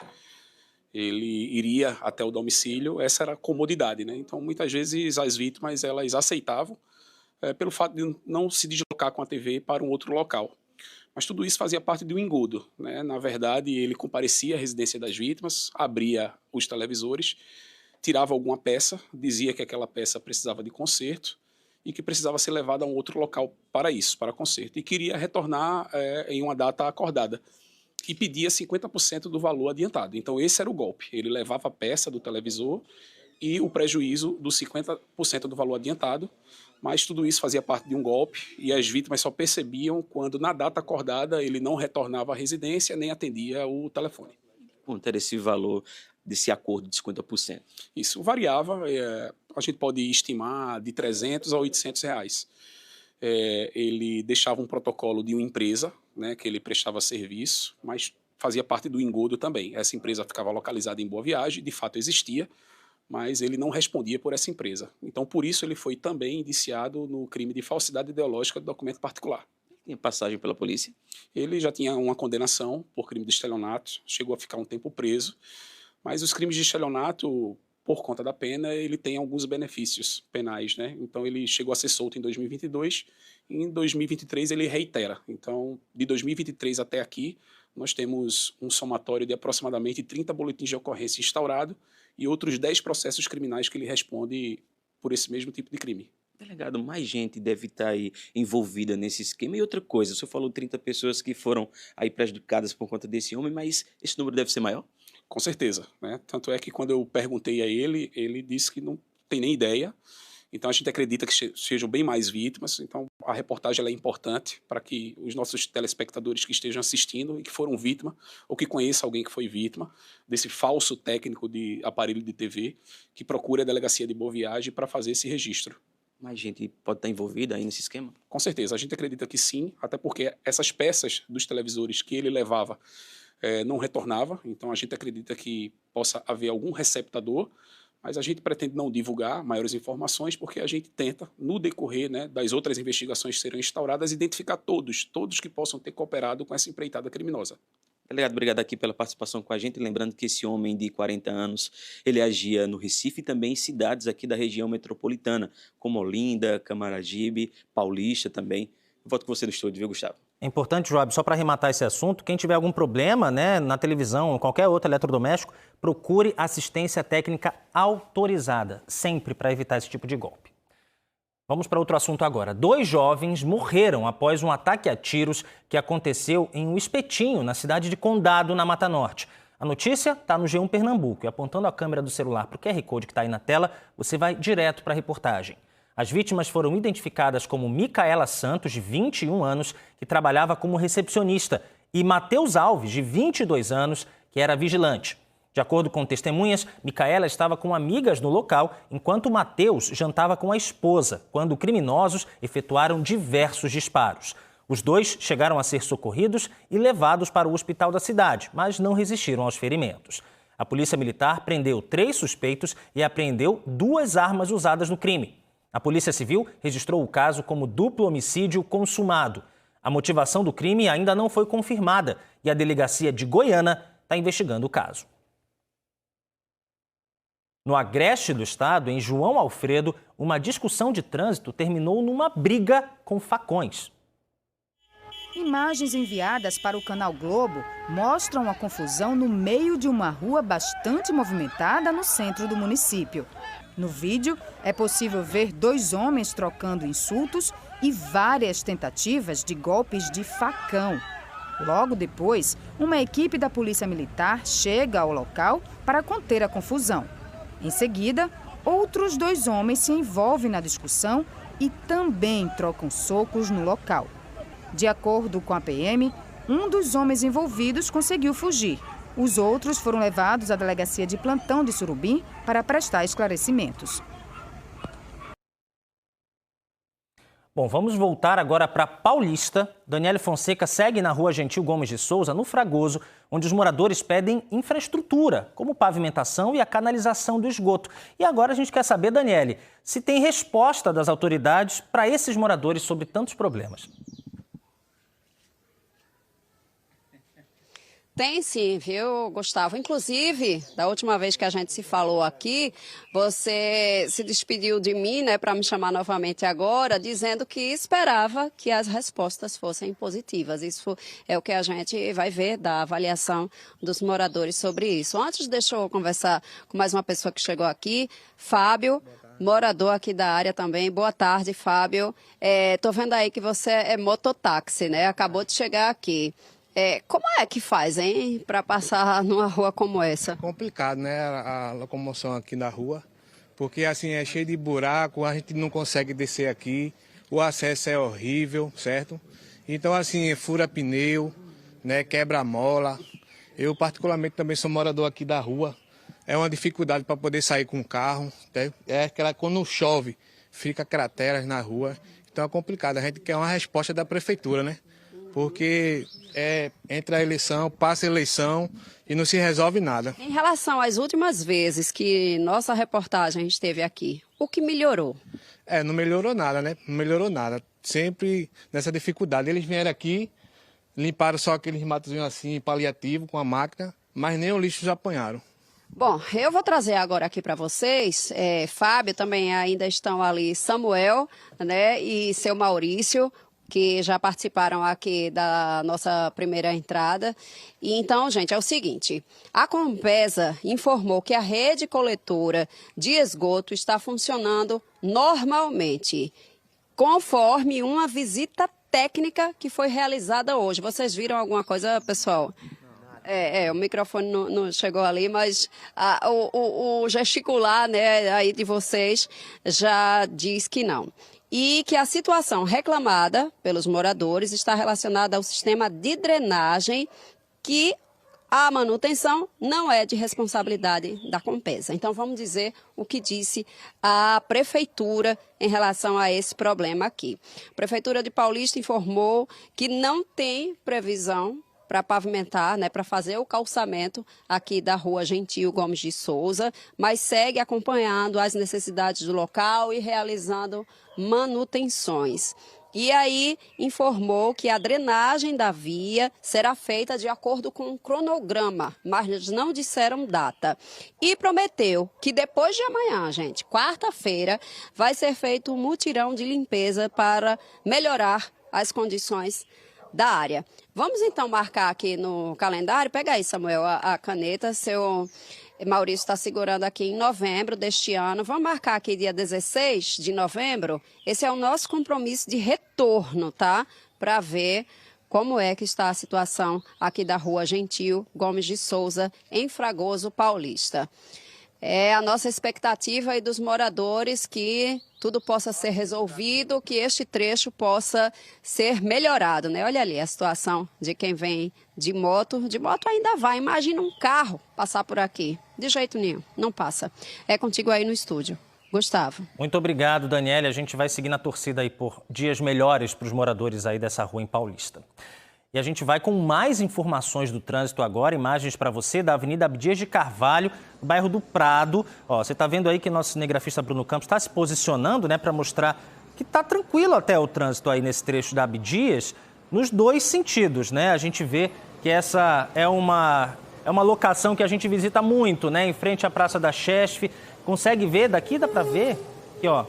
Ele iria até o domicílio, essa era a comodidade, né? Então, muitas vezes, as vítimas, elas aceitavam pelo fato de não se deslocar com a TV para um outro local. Mas tudo isso fazia parte de um engodo, né? Na verdade, ele comparecia à residência das vítimas, abria os televisores, tirava alguma peça, dizia que aquela peça precisava de conserto e que precisava ser levada a um outro local para isso, para conserto, e queria retornar em uma data acordada. E pedia 50% do valor adiantado. Então, esse era o golpe. Ele levava a peça do televisor e o prejuízo dos 50% do valor adiantado, mas tudo isso fazia parte de um golpe e as vítimas só percebiam quando, na data acordada, ele não retornava à residência nem atendia o telefone. Quanto era esse valor desse acordo de 50%? Isso variava, a gente pode estimar de R$300 a R$800. Ele deixava um protocolo de uma empresa, né, que ele prestava serviço, mas fazia parte do engodo também. Essa empresa ficava localizada em Boa Viagem, de fato existia, mas ele não respondia por essa empresa. Então, por isso, ele foi também indiciado no crime de falsidade ideológica de documento particular. Tinha passagem pela polícia? Ele já tinha uma condenação por crime de estelionato, chegou a ficar um tempo preso, mas os crimes de estelionato, por conta da pena, ele tem alguns benefícios penais, né? Então, ele chegou a ser solto em 2022, e em 2023 ele reitera. Então, de 2023 até aqui, nós temos um somatório de aproximadamente 30 boletins de ocorrência instaurado e outros 10 processos criminais que ele responde por esse mesmo tipo de crime. Delegado, mais gente deve estar aí envolvida nesse esquema. E outra coisa, o senhor falou 30 pessoas que foram aí prejudicadas por conta desse homem, mas esse número deve ser maior? Com certeza, né? Tanto é que quando eu perguntei a ele, ele disse que não tem nem ideia. Então, a gente acredita que sejam bem mais vítimas. Então, a reportagem ela é importante para que os nossos telespectadores que estejam assistindo e que foram vítima, ou que conheçam alguém que foi vítima desse falso técnico de aparelho de TV, que procure a Delegacia de Boa Viagem para fazer esse registro. Mais gente pode estar envolvida aí nesse esquema? Com certeza, a gente acredita que sim, até porque essas peças dos televisores que ele levava não retornava. Então, a gente acredita que possa haver algum receptador, mas a gente pretende não divulgar maiores informações, porque a gente tenta, no decorrer, né, das outras investigações que serão instauradas, identificar todos que possam ter cooperado com essa empreitada criminosa. Delegado, obrigado aqui pela participação com a gente. Lembrando que esse homem de 40 anos, ele agia no Recife e também em cidades aqui da região metropolitana, como Olinda, Camaragibe, Paulista também. Eu volto com você do estúdio, viu, Gustavo? É importante, Joab, só para arrematar esse assunto, quem tiver algum problema, né, na televisão ou qualquer outro eletrodoméstico, procure assistência técnica autorizada, sempre para evitar esse tipo de golpe. Vamos para outro assunto agora. 2 jovens morreram após um ataque a tiros que aconteceu em um espetinho, na cidade de Condado, na Mata Norte. A notícia está no G1 Pernambuco e apontando a câmera do celular para o QR Code que está aí na tela, você vai direto para a reportagem. As vítimas foram identificadas como Micaela Santos, de 21 anos, que trabalhava como recepcionista, e Matheus Alves, de 22 anos, que era vigilante. De acordo com testemunhas, Micaela estava com amigas no local, enquanto Matheus jantava com a esposa, quando criminosos efetuaram diversos disparos. Os 2 chegaram a ser socorridos e levados para o hospital da cidade, mas não resistiram aos ferimentos. A Polícia Militar prendeu 3 suspeitos e apreendeu 2 armas usadas no crime. A Polícia Civil registrou o caso como duplo homicídio consumado. A motivação do crime ainda não foi confirmada e a Delegacia de Goiânia está investigando o caso. No Agreste do Estado, em João Alfredo, uma discussão de trânsito terminou numa briga com facões. Imagens enviadas para o Canal Globo mostram a confusão no meio de uma rua bastante movimentada no centro do município. No vídeo, é possível ver 2 homens trocando insultos e várias tentativas de golpes de facão. Logo depois, uma equipe da Polícia Militar chega ao local para conter a confusão. Em seguida, outros 2 homens se envolvem na discussão e também trocam socos no local. De acordo com a PM, um dos homens envolvidos conseguiu fugir. Os outros foram levados à Delegacia de Plantão de Surubim para prestar esclarecimentos. Bom, vamos voltar agora para Paulista. Daniele Fonseca segue na rua Gentil Gomes de Souza, no Fragoso, onde os moradores pedem infraestrutura, como pavimentação e a canalização do esgoto. E agora a gente quer saber, Daniele, se tem resposta das autoridades para esses moradores sobre tantos problemas. Tem sim, viu, Gustavo? Inclusive, da última vez que a gente se falou aqui, você se despediu de mim, né, para me chamar novamente agora, dizendo que esperava que as respostas fossem positivas. Isso é o que a gente vai ver da avaliação dos moradores sobre isso. Antes, deixa eu conversar com mais uma pessoa que chegou aqui, Fábio, morador aqui da área também. Boa tarde, Fábio. Tô vendo aí que você é mototáxi, né? Acabou de chegar aqui. Como é que faz, hein, para passar numa rua como essa? Complicado, né, a locomoção aqui na rua, porque assim é cheio de buraco, a gente não consegue descer aqui, o acesso é horrível, certo? Então assim, fura pneu, né, quebra mola. Eu particularmente também sou morador aqui da rua, é uma dificuldade para poder sair com o carro, né? Quando chove, fica crateras na rua, então é complicado, a gente quer uma resposta da prefeitura, né? Porque entra a eleição, passa a eleição e não se resolve nada. Em relação às últimas vezes que nossa reportagem esteve aqui, o que melhorou? Não melhorou nada, né? Não melhorou nada. Sempre nessa dificuldade. Eles vieram aqui, limparam só aqueles matozinhos assim, paliativo, com a máquina, mas nem o lixo já apanharam. Bom, eu vou trazer agora aqui para vocês, Fábio, também ainda estão ali Samuel, né, e seu Maurício, que já participaram aqui da nossa primeira entrada. E então, gente, é o seguinte, a Compesa informou que a rede coletora de esgoto está funcionando normalmente, conforme uma visita técnica que foi realizada hoje. Vocês viram alguma coisa, pessoal? O microfone não chegou ali, mas o gesticular, né, aí de vocês já diz que não. E que a situação reclamada pelos moradores está relacionada ao sistema de drenagem, que a manutenção não é de responsabilidade da Compesa. Então vamos dizer o que disse a Prefeitura em relação a esse problema aqui. A Prefeitura de Paulista informou que não tem previsão para pavimentar, né, para fazer o calçamento aqui da Rua Gentil Gomes de Souza, mas segue acompanhando as necessidades do local e realizando manutenções. E aí informou que a drenagem da via será feita de acordo com um cronograma, mas não disseram data. E prometeu que depois de amanhã, gente, quarta-feira, vai ser feito um mutirão de limpeza para melhorar as condições da área. Vamos então marcar aqui no calendário. Pega aí, Samuel, a caneta. Seu Maurício está segurando aqui em novembro deste ano. Vamos marcar aqui dia 16 de novembro. Esse é o nosso compromisso de retorno, tá? Para ver como é que está a situação aqui da Rua Gentil Gomes de Souza, em Fragoso Paulista. É a nossa expectativa aí dos moradores que tudo possa ser resolvido, que este trecho possa ser melhorado, né? Olha ali a situação de quem vem de moto. De moto ainda vai, imagina um carro passar por aqui. De jeito nenhum, não passa. É contigo aí no estúdio. Gustavo. Muito obrigado, Daniela. A gente vai seguir na torcida aí por dias melhores para os moradores aí dessa rua em Paulista. E a gente vai com mais informações do trânsito agora, imagens para você da Avenida Abdias de Carvalho, no bairro do Prado. Ó, você está vendo aí que nosso cinegrafista Bruno Campos está se posicionando, né, para mostrar que está tranquilo até o trânsito aí nesse trecho da Abdias, nos dois sentidos, né? A gente vê que essa é uma locação que a gente visita muito, né, em frente à Praça da Chesf. Consegue ver daqui, dá para ver que, ó,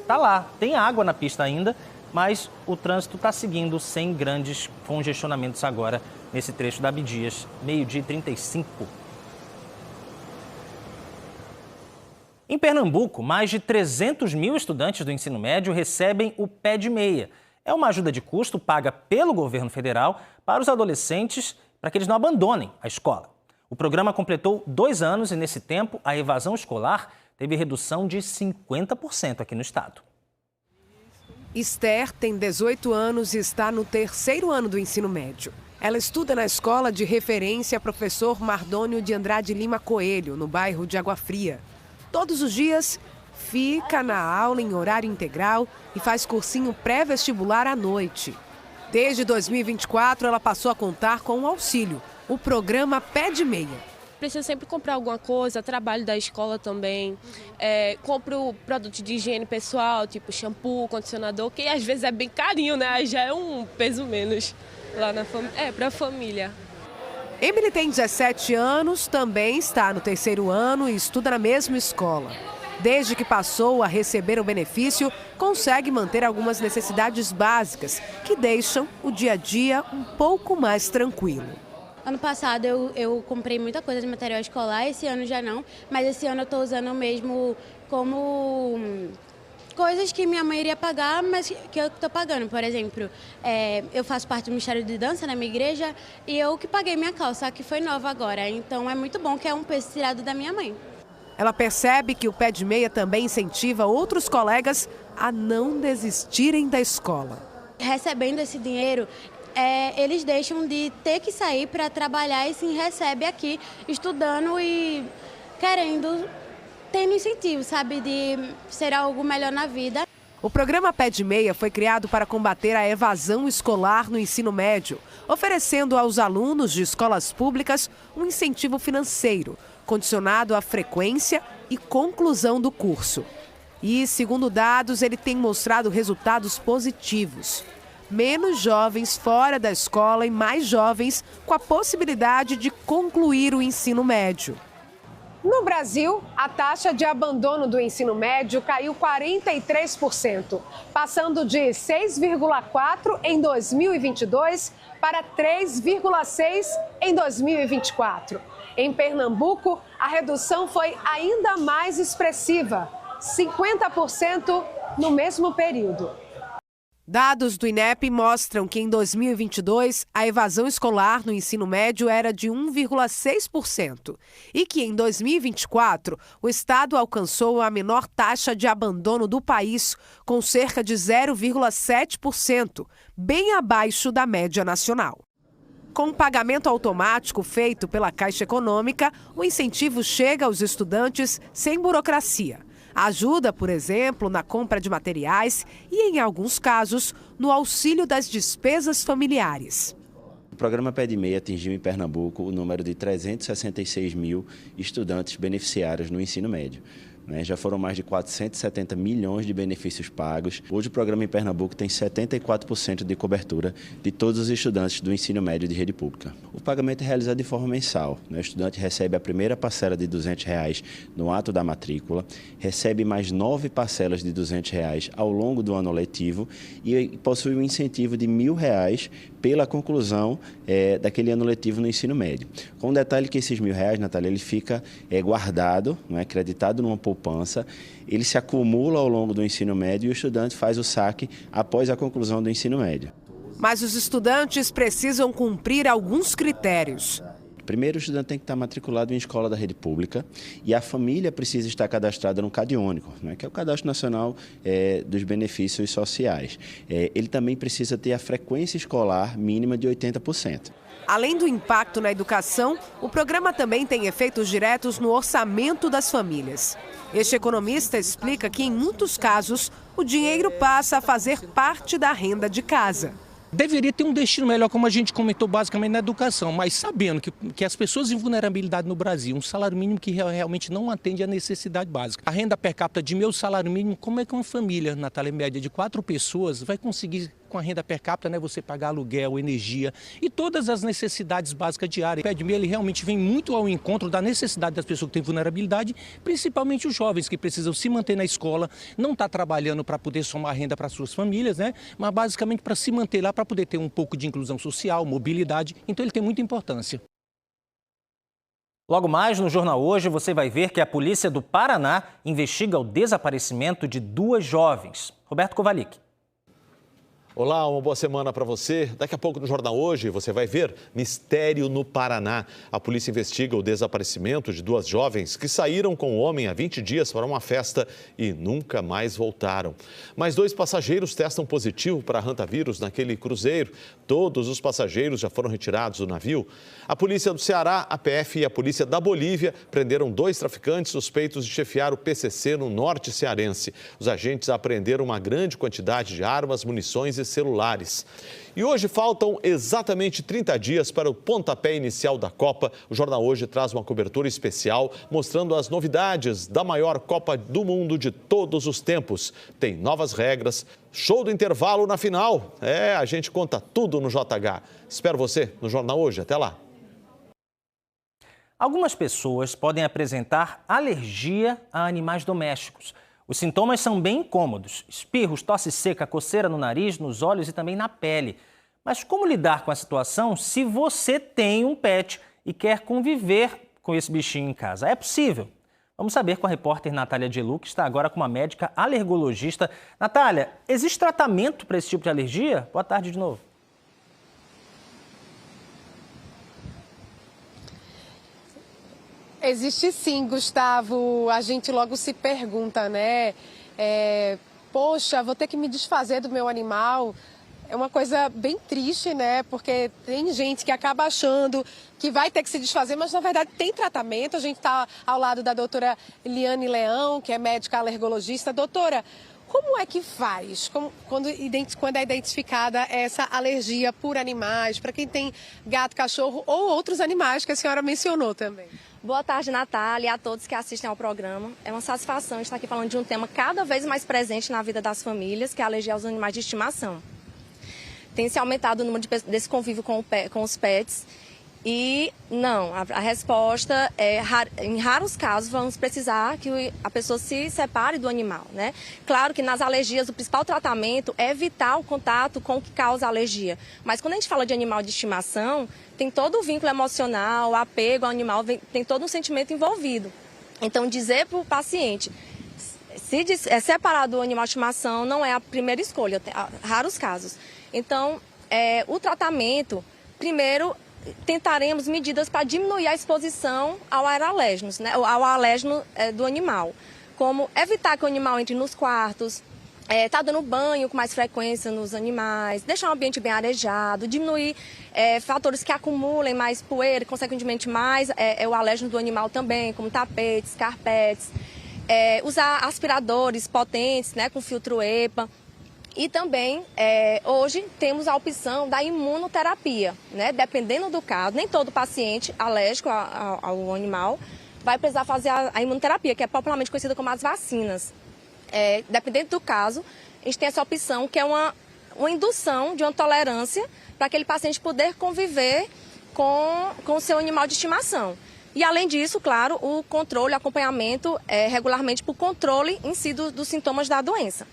tá lá, tem água na pista ainda, mas o trânsito está seguindo sem grandes congestionamentos agora nesse trecho da Abdias, 12h35. Em Pernambuco, mais de 300 mil estudantes do ensino médio recebem o Pé de Meia. É uma ajuda de custo paga pelo governo federal para os adolescentes, para que eles não abandonem a escola. O programa completou 2 anos e, nesse tempo, a evasão escolar teve redução de 50% aqui no estado. Esther tem 18 anos e está no 3º ano do ensino médio. Ela estuda na escola de referência Professor Mardônio de Andrade Lima Coelho, no bairro de Água Fria. Todos os dias, fica na aula em horário integral e faz cursinho pré-vestibular à noite. Desde 2024, ela passou a contar com o auxílio, o programa Pé de Meia. Preciso sempre comprar alguma coisa, trabalho da escola também, compro produtos de higiene pessoal, tipo shampoo, condicionador, que às vezes é bem carinho, né? Já é um peso menos lá na família, para a família. Emily tem 17 anos, também está no 3º ano e estuda na mesma escola. Desde que passou a receber o benefício, consegue manter algumas necessidades básicas que deixam o dia a dia um pouco mais tranquilo. Ano passado eu comprei muita coisa de material escolar, esse ano já não, mas esse ano eu estou usando mesmo como coisas que minha mãe iria pagar, mas que eu estou pagando. Por exemplo, eu faço parte do Ministério de Dança na minha igreja e eu que paguei minha calça, que foi nova agora. Então é muito bom que é um peso tirado da minha mãe. Ela percebe que o Pé de Meia também incentiva outros colegas a não desistirem da escola. Recebendo esse dinheiro, eles deixam de ter que sair para trabalhar e sim recebe aqui, estudando e querendo, tendo incentivo, sabe, de ser algo melhor na vida. O programa Pé de Meia foi criado para combater a evasão escolar no ensino médio, oferecendo aos alunos de escolas públicas um incentivo financeiro, condicionado à frequência e conclusão do curso. E, segundo dados, ele tem mostrado resultados positivos. Menos jovens fora da escola e mais jovens com a possibilidade de concluir o ensino médio. No Brasil, a taxa de abandono do ensino médio caiu 43%, passando de 6,4% em 2022 para 3,6% em 2024. Em Pernambuco, a redução foi ainda mais expressiva, 50% no mesmo período. Dados do INEP mostram que em 2022 a evasão escolar no ensino médio era de 1,6% e que em 2024 o estado alcançou a menor taxa de abandono do país, com cerca de 0,7%, bem abaixo da média nacional. Com o pagamento automático feito pela Caixa Econômica, o incentivo chega aos estudantes sem burocracia. Ajuda, por exemplo, na compra de materiais e, em alguns casos, no auxílio das despesas familiares. O programa Pé de Meia atingiu em Pernambuco o número de 366 mil estudantes beneficiários no ensino médio. Já foram mais de 470 milhões de benefícios pagos. Hoje o programa em Pernambuco tem 74% de cobertura de todos os estudantes do ensino médio de rede pública. O pagamento é realizado de forma mensal. O estudante recebe a primeira parcela de R$ 200 no ato da matrícula, recebe mais 9 parcelas de R$ 200 ao longo do ano letivo e possui um incentivo de R$ 1.000 pela conclusão daquele ano letivo no ensino médio. Com o detalhe que esses R$ 1.000, Natália, ele fica guardado, acreditado numa poupança, ele se acumula ao longo do ensino médio e o estudante faz o saque após a conclusão do ensino médio. Mas os estudantes precisam cumprir alguns critérios. Primeiro, o estudante tem que estar matriculado em escola da rede pública e a família precisa estar cadastrada no CadÚnico, que é o Cadastro Nacional dos Benefícios Sociais. Ele também precisa ter a frequência escolar mínima de 80%. Além do impacto na educação, o programa também tem efeitos diretos no orçamento das famílias. Este economista explica que, em muitos casos, o dinheiro passa a fazer parte da renda de casa. Deveria ter um destino melhor, como a gente comentou basicamente na educação, mas sabendo que as pessoas em vulnerabilidade no Brasil, um salário mínimo que realmente não atende à necessidade básica. A renda per capita de meu salário mínimo, como é que uma família, Natália, média de 4 pessoas vai conseguir, com a renda per capita, você pagar aluguel, energia e todas as necessidades básicas diárias. O Pé de Meia, ele realmente vem muito ao encontro da necessidade das pessoas que têm vulnerabilidade, principalmente os jovens que precisam se manter na escola, não estar trabalhando para poder somar renda para suas famílias, mas basicamente para se manter lá, para poder ter um pouco de inclusão social, mobilidade. Então ele tem muita importância. Logo mais no Jornal Hoje, você vai ver que a polícia do Paraná investiga o desaparecimento de 2 jovens. Roberto Kovalik. Olá, uma boa semana para você. Daqui a pouco no Jornal Hoje você vai ver mistério no Paraná. A polícia investiga o desaparecimento de 2 jovens que saíram com o homem há 20 dias para uma festa e nunca mais voltaram. Mais 2 passageiros testam positivo para hantavírus naquele cruzeiro. Todos os passageiros já foram retirados do navio. A polícia do Ceará, a PF e a polícia da Bolívia prenderam 2 traficantes suspeitos de chefiar o PCC no norte cearense. Os agentes apreenderam uma grande quantidade de armas, munições e celulares. E hoje faltam exatamente 30 dias para o pontapé inicial da Copa. O Jornal Hoje traz uma cobertura especial mostrando as novidades da maior Copa do Mundo de todos os tempos. Tem novas regras, show do intervalo na final. A gente conta tudo no JH. Espero você no Jornal Hoje. Até lá. Algumas pessoas podem apresentar alergia a animais domésticos. Os sintomas são bem incômodos: espirros, tosse seca, coceira no nariz, nos olhos e também na pele. Mas como lidar com a situação se você tem um pet e quer conviver com esse bichinho em casa? É possível? Vamos saber com a repórter Natália Gelu, que está agora com uma médica alergologista. Natália, existe tratamento para esse tipo de alergia? Boa tarde de novo. Existe sim, Gustavo. A gente logo se pergunta, poxa, vou ter que me desfazer do meu animal. É uma coisa bem triste, porque tem gente que acaba achando que vai ter que se desfazer, mas na verdade tem tratamento. A gente está ao lado da doutora Eliane Leão, que é médica alergologista. Doutora, como é que faz quando é identificada essa alergia por animais, para quem tem gato, cachorro ou outros animais que a senhora mencionou também? Boa tarde, Natália, e a todos que assistem ao programa. É uma satisfação estar aqui falando de um tema cada vez mais presente na vida das famílias, que é a alergia aos animais de estimação. Tem se aumentado o número desse convívio com os pets. E não, a resposta é, em raros casos, vamos precisar que a pessoa se separe do animal, Claro que nas alergias o principal tratamento é evitar o contato com o que causa a alergia. Mas quando a gente fala de animal de estimação, tem todo o vínculo emocional, o apego ao animal, tem todo um sentimento envolvido. Então dizer para o paciente, se separar do animal de estimação não é a primeira escolha, tem raros casos. Então, o tratamento, primeiro, tentaremos medidas para diminuir a exposição ao aerolérgenos, né, ao alérgeno do animal, como evitar que o animal entre nos quartos, tá dando banho com mais frequência nos animais, deixar o ambiente bem arejado, diminuir fatores que acumulem mais poeira, consequentemente mais o alérgeno do animal também, como tapetes, carpetes, usar aspiradores potentes, né, com filtro EPA. E também, hoje, temos a opção da imunoterapia, né? Dependendo do caso, nem todo paciente alérgico ao animal vai precisar fazer a imunoterapia, que é popularmente conhecida como as vacinas. Dependendo do caso, a gente tem essa opção, que é uma indução de uma tolerância para aquele paciente poder conviver com o seu animal de estimação. E, além disso, claro, o controle, o acompanhamento regularmente para o controle em si dos sintomas da doença.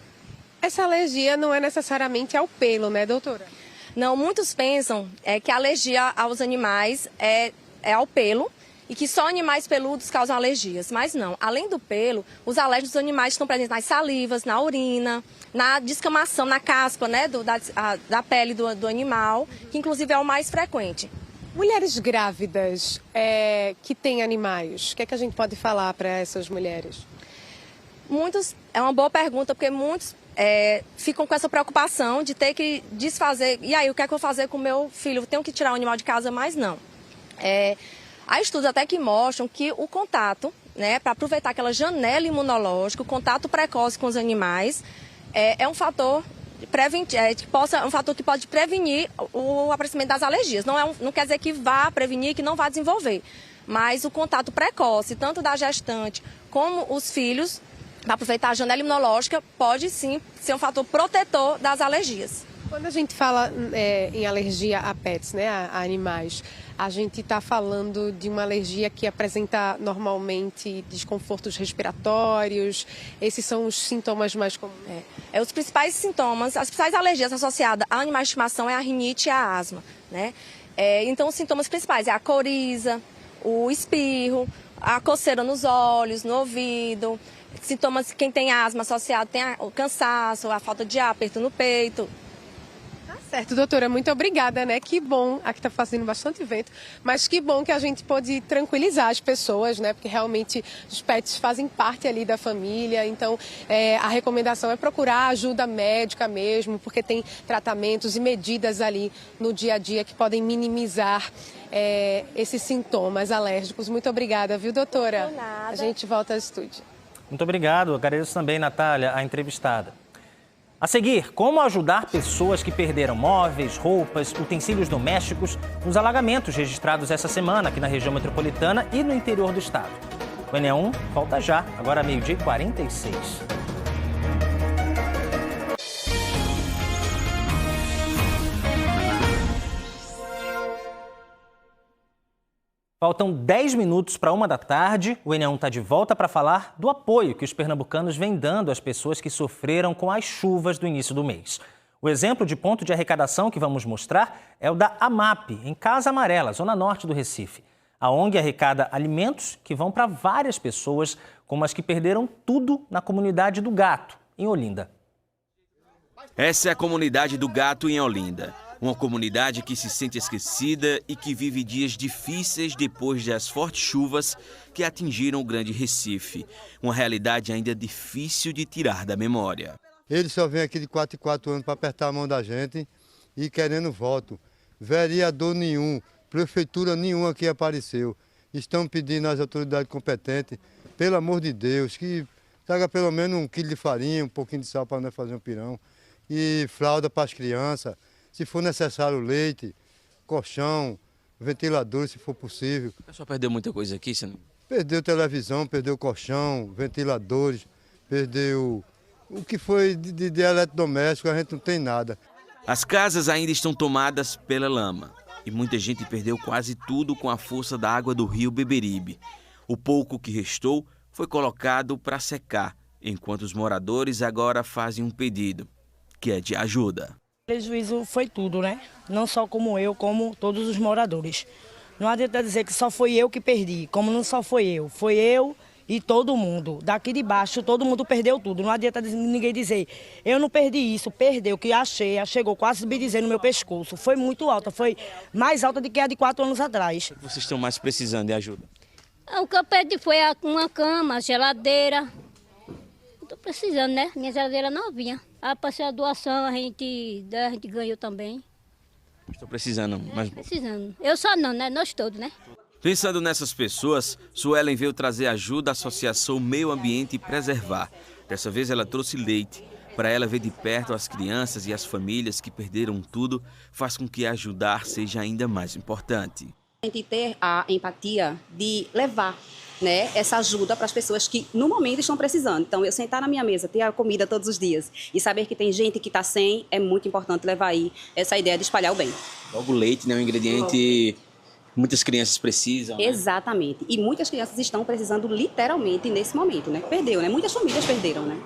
Essa alergia não é necessariamente ao pelo, né, doutora? Não, muitos pensam que a alergia aos animais é ao pelo e que só animais peludos causam alergias, mas não. Além do pelo, os alérgenos dos animais estão presentes nas salivas, na urina, na descamação, na caspa, né, da pele do animal, que inclusive é o mais frequente. Mulheres grávidas que têm animais, o que é que a gente pode falar para essas mulheres? É uma boa pergunta, porque muitos ficam com essa preocupação de ter que desfazer. E aí, o que é que eu vou fazer com o meu filho? Tenho que tirar o animal de casa, mas não. Há estudos até que mostram que o contato, né, para aproveitar aquela janela imunológica, o contato precoce com os animais, é um fator um fator que pode prevenir o aparecimento das alergias. Não quer dizer que vá prevenir, que não vá desenvolver. Mas o contato precoce, tanto da gestante como os filhos, para aproveitar a janela imunológica, pode sim ser um fator protetor das alergias. Quando a gente fala em alergia a pets, né, a animais, a gente está falando de uma alergia que apresenta normalmente desconfortos respiratórios. Esses são os sintomas mais comuns. Os principais sintomas, as principais alergias associadas a animais de estimação é a rinite e a asma, né? Então, os sintomas principais é a coriza, o espirro, a coceira nos olhos, no ouvido. Sintomas, quem tem asma associado tem o cansaço, a falta de ar, aperto no peito. Tá certo, doutora, muito obrigada, né? Que bom, aqui está fazendo bastante vento, mas que bom que a gente pode tranquilizar as pessoas, né? Porque realmente os pets fazem parte ali da família, então a recomendação é procurar ajuda médica mesmo, porque tem tratamentos e medidas ali no dia a dia que podem minimizar esses sintomas alérgicos. Muito obrigada, viu, doutora? Por nada. A gente volta ao estúdio. Muito obrigado. Agradeço também, Natália, a entrevistada. A seguir, como ajudar pessoas que perderam móveis, roupas, utensílios domésticos nos alagamentos registrados essa semana aqui na região metropolitana e no interior do estado. O ENE1 volta já, agora 12h46. Faltam 10 minutos para 13h. O ENE1 está de volta para falar do apoio que os pernambucanos vêm dando às pessoas que sofreram com as chuvas do início do mês. O exemplo de ponto de arrecadação que vamos mostrar é o da AMAP, em Casa Amarela, zona norte do Recife. A ONG arrecada alimentos que vão para várias pessoas, como as que perderam tudo na comunidade do Gato, em Olinda. Essa é a comunidade do Gato, em Olinda. Uma comunidade que se sente esquecida e que vive dias difíceis depois das fortes chuvas que atingiram o Grande Recife. Uma realidade ainda difícil de tirar da memória. Eles só vêm aqui de 4 em 4 anos para apertar a mão da gente e querendo voto. Vereador nenhum, prefeitura nenhuma aqui apareceu. Estão pedindo às autoridades competentes, pelo amor de Deus, que traga pelo menos 1 quilo de farinha, um pouquinho de sal para nós fazer um pirão e fralda para as crianças. Se for necessário, leite, colchão, ventilador, se for possível. O pessoal perdeu muita coisa aqui, senhor? Perdeu televisão, perdeu colchão, ventiladores, perdeu o que foi de eletrodoméstico, a gente não tem nada. As casas ainda estão tomadas pela lama e muita gente perdeu quase tudo com a força da água do rio Beberibe. O pouco que restou foi colocado para secar, enquanto os moradores agora fazem um pedido, que é de ajuda. O prejuízo foi tudo, né? Não só como eu, como todos os moradores. Não adianta dizer que só foi eu que perdi, como não só foi eu E todo mundo, daqui de baixo, todo mundo perdeu tudo. Não adianta ninguém dizer, eu não perdi isso, perdeu, que a cheia chegou quase me dizendo no meu pescoço. Foi muito alta, foi mais alta do que a de 4 anos atrás. O que vocês estão mais precisando de ajuda? O que eu pedi foi uma cama, geladeira. Estou precisando, né? Minha geladeira novinha. Passei a doação, a gente ganhou também. Estou precisando, mas... Precisando. Eu só não, né? Nós todos, né? Pensando nessas pessoas, Suelen veio trazer ajuda à Associação Meio Ambiente e Preservar. Dessa vez ela trouxe leite. Para ela ver de perto as crianças e as famílias que perderam tudo, faz com que ajudar seja ainda mais importante. A gente ter a empatia de levar, né, essa ajuda para as pessoas que no momento estão precisando. Então, eu sentar na minha mesa, ter a comida todos os dias e saber que tem gente que está sem, é muito importante levar aí essa ideia de espalhar o bem. Logo o leite, né, um ingrediente... Muitas crianças precisam, né? Exatamente. E muitas crianças estão precisando literalmente nesse momento, né? Perdeu, né? Muitas famílias perderam, né?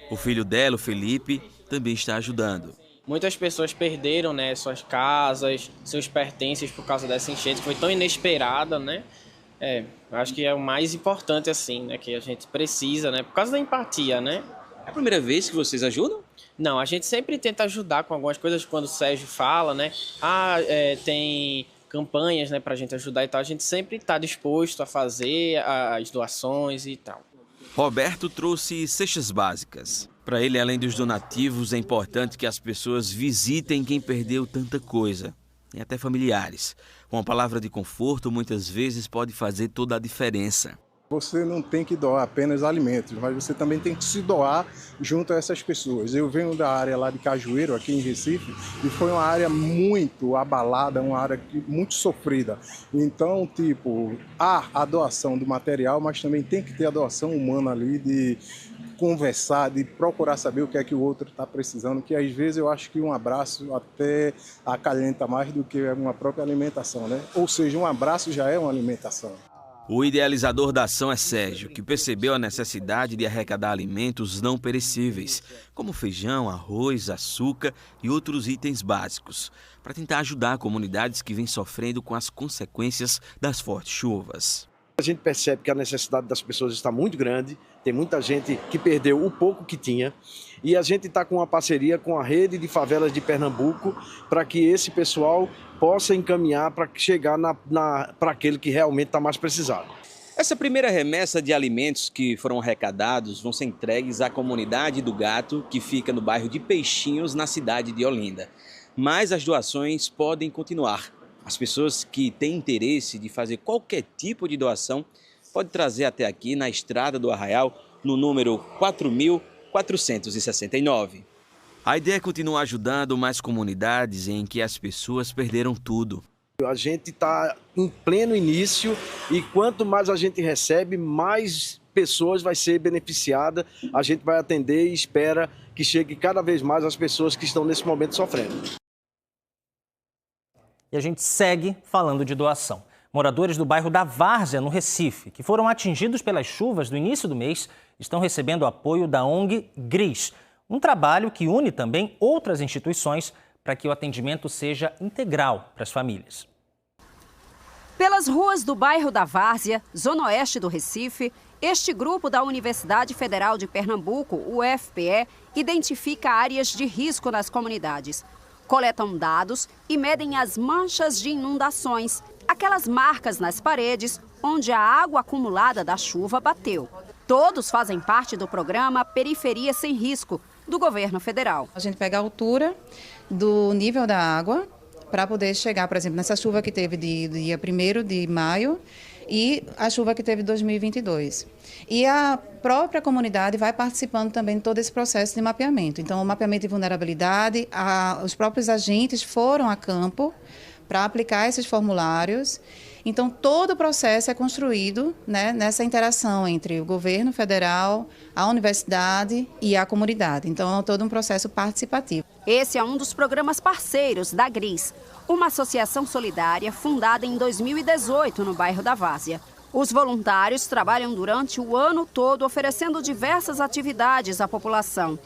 O filho dela, o Felipe, também está ajudando. Muitas pessoas perderam, né, suas casas, seus pertences por causa dessa enchente, que foi tão inesperada, né? Acho que é o mais importante, assim, né? Que a gente precisa, né? Por causa da empatia, né? É a primeira vez que vocês ajudam? Não, a gente sempre tenta ajudar com algumas coisas quando o Sérgio fala, né? Tem... campanhas, né, pra gente ajudar e tal, a gente sempre está disposto a fazer as doações e tal. Roberto trouxe cestas básicas. Para ele, além dos donativos, é importante que as pessoas visitem quem perdeu tanta coisa, e até familiares. Uma palavra de conforto muitas vezes pode fazer toda a diferença. Você não tem que doar apenas alimentos, mas você também tem que se doar junto a essas pessoas. Eu venho da área lá de Cajueiro, aqui em Recife, e foi uma área muito abalada, uma área muito sofrida. Então, há a doação do material, mas também tem que ter a doação humana ali de conversar, de procurar saber o que é que o outro está precisando, que às vezes eu acho que um abraço até acalenta mais do que uma própria alimentação, né? Ou seja, um abraço já é uma alimentação. O idealizador da ação é Sérgio, que percebeu a necessidade de arrecadar alimentos não perecíveis, como feijão, arroz, açúcar e outros itens básicos, para tentar ajudar comunidades que vêm sofrendo com as consequências das fortes chuvas. A gente percebe que a necessidade das pessoas está muito grande, tem muita gente que perdeu o pouco que tinha, e a gente está com uma parceria com a rede de favelas de Pernambuco para que esse pessoal possa encaminhar para chegar para aquele que realmente está mais precisado. Essa primeira remessa de alimentos que foram arrecadados vão ser entregues à comunidade do Gato, que fica no bairro de Peixinhos, na cidade de Olinda. Mas as doações podem continuar. As pessoas que têm interesse de fazer qualquer tipo de doação podem trazer até aqui na Estrada do Arraial, no número 4.469. A ideia é continuar ajudando mais comunidades em que as pessoas perderam tudo. A gente está em pleno início e quanto mais a gente recebe, mais pessoas vai ser beneficiada. A gente vai atender e espera que chegue cada vez mais as pessoas que estão nesse momento sofrendo. E a gente segue falando de doação. Moradores do bairro da Várzea, no Recife, que foram atingidos pelas chuvas do início do mês, estão recebendo apoio da ONG GRIS, um trabalho que une também outras instituições para que o atendimento seja integral para as famílias. Pelas ruas do bairro da Várzea, zona oeste do Recife, este grupo da Universidade Federal de Pernambuco, UFPE, identifica áreas de risco nas comunidades. Coletam dados e medem as manchas de inundações, aquelas marcas nas paredes onde a água acumulada da chuva bateu. Todos fazem parte do programa Periferia Sem Risco, do governo federal. A gente pega a altura do nível da água para poder chegar, por exemplo, nessa chuva que teve de dia 1º de maio e a chuva que teve em 2022. E a própria comunidade vai participando também de todo esse processo de mapeamento. Então, o mapeamento de vulnerabilidade, os próprios agentes foram a campo para aplicar esses formulários. Então, todo o processo é construído, né, nessa interação entre o governo federal, a universidade e a comunidade. Então, é todo um processo participativo. Esse é um dos programas parceiros da GRIS, uma associação solidária fundada em 2018 no bairro da Várzea. Os voluntários trabalham durante o ano todo oferecendo diversas atividades à população.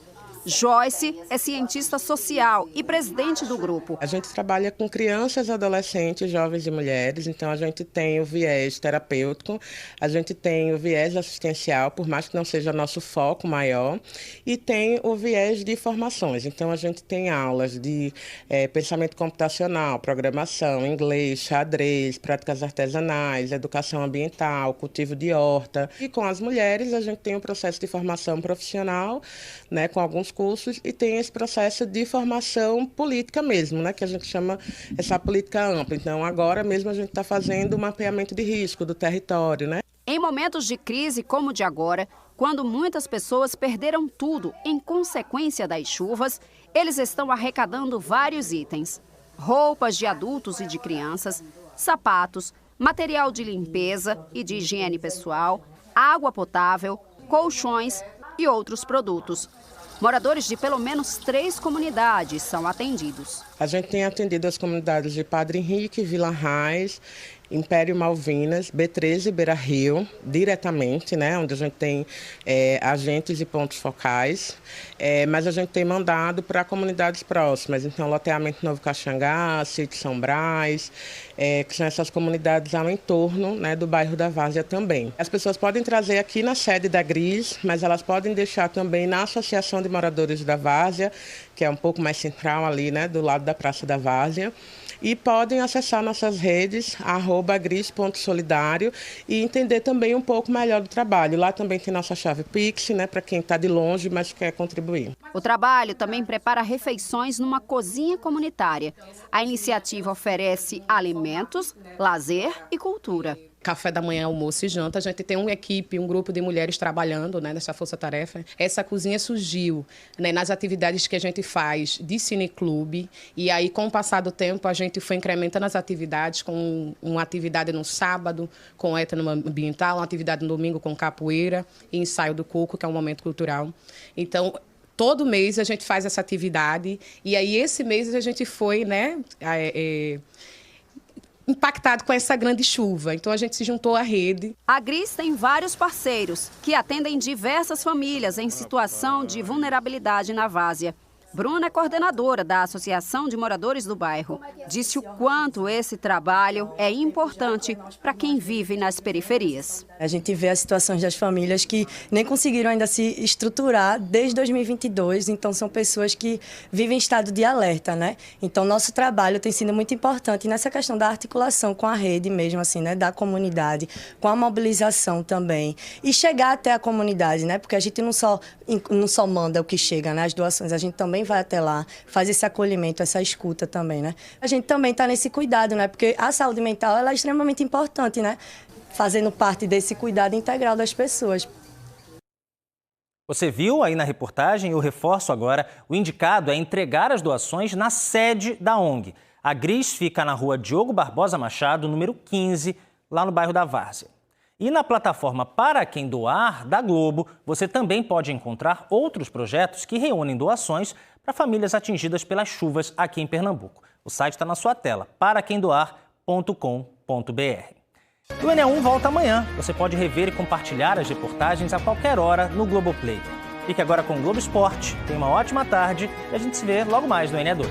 Joyce é cientista social e presidente do grupo. A gente trabalha com crianças, adolescentes, jovens e mulheres, então a gente tem o viés terapêutico, a gente tem o viés assistencial, por mais que não seja nosso foco maior, e tem o viés de formações. Então a gente tem aulas de pensamento computacional, programação, inglês, xadrez, práticas artesanais, educação ambiental, cultivo de horta. E com as mulheres a gente tem um processo de formação profissional, né, com alguns cursos, e tem esse processo de formação política mesmo, né, que a gente chama essa política ampla. Então, agora mesmo a gente está fazendo o mapeamento de risco do território, né? Em momentos de crise como o de agora, quando muitas pessoas perderam tudo em consequência das chuvas, eles estão arrecadando vários itens: roupas de adultos e de crianças, sapatos, material de limpeza e de higiene pessoal, água potável, colchões e outros produtos. Moradores de pelo menos 3 comunidades são atendidos. A gente tem atendido as comunidades de Padre Henrique, Vila Raiz, Império Malvinas, B13 e Beira Rio, diretamente, né, onde a gente tem agentes e pontos focais, mas a gente tem mandado para comunidades próximas, então loteamento Novo Caxangá, Sítio São Brás, que são essas comunidades ao entorno, né, do bairro da Várzea também. As pessoas podem trazer aqui na sede da GRIS, mas elas podem deixar também na Associação de Moradores da Várzea, que é um pouco mais central ali, né, do lado da Praça da Várzea. E podem acessar nossas redes, @gris.solidário, e entender também um pouco melhor do trabalho. Lá também tem nossa chave Pix, né, para quem está de longe, mas quer contribuir. O trabalho também prepara refeições numa cozinha comunitária. A iniciativa oferece alimentos, lazer e cultura. Café da manhã, almoço e janta. A gente tem uma equipe, um grupo de mulheres trabalhando, né, nessa força-tarefa. Essa cozinha surgiu, né, nas atividades que a gente faz de cineclube. E aí, com o passar do tempo, a gente foi incrementando as atividades, com uma atividade no sábado, com etnoambiental, uma atividade no domingo com capoeira e ensaio do coco, que é um momento cultural. Então, todo mês a gente faz essa atividade. E aí, esse mês a gente foi, né, impactado com essa grande chuva. Então, a gente se juntou à rede. A GRIS tem vários parceiros que atendem diversas famílias em situação de vulnerabilidade na Várzea. Bruna é coordenadora da Associação de Moradores do Bairro. Disse o quanto esse trabalho é importante para quem vive nas periferias. A gente vê as situações das famílias que nem conseguiram ainda se estruturar desde 2022, então são pessoas que vivem em estado de alerta, né? Então nosso trabalho tem sido muito importante nessa questão da articulação com a rede mesmo, assim, né? Da comunidade, com a mobilização também. E chegar até a comunidade, né? Porque a gente não só manda o que chega, né? As doações, a gente também vai até lá, faz esse acolhimento, essa escuta também, né? A gente também está nesse cuidado, né? Porque a saúde mental, ela é extremamente importante, né? Fazendo parte desse cuidado integral das pessoas. Você viu aí na reportagem, eu reforço agora, o indicado é entregar as doações na sede da ONG. A GRIS fica na rua Diogo Barbosa Machado, número 15, lá no bairro da Várzea. E na plataforma Para Quem Doar, da Globo, você também pode encontrar outros projetos que reúnem doações para famílias atingidas pelas chuvas aqui em Pernambuco. O site está na sua tela, paraquemdoar.com.br. O Enem1 volta amanhã. Você pode rever e compartilhar as reportagens a qualquer hora no Globoplay. Fique agora com o Globo Esporte. Tenha uma ótima tarde e a gente se vê logo mais no Enem2.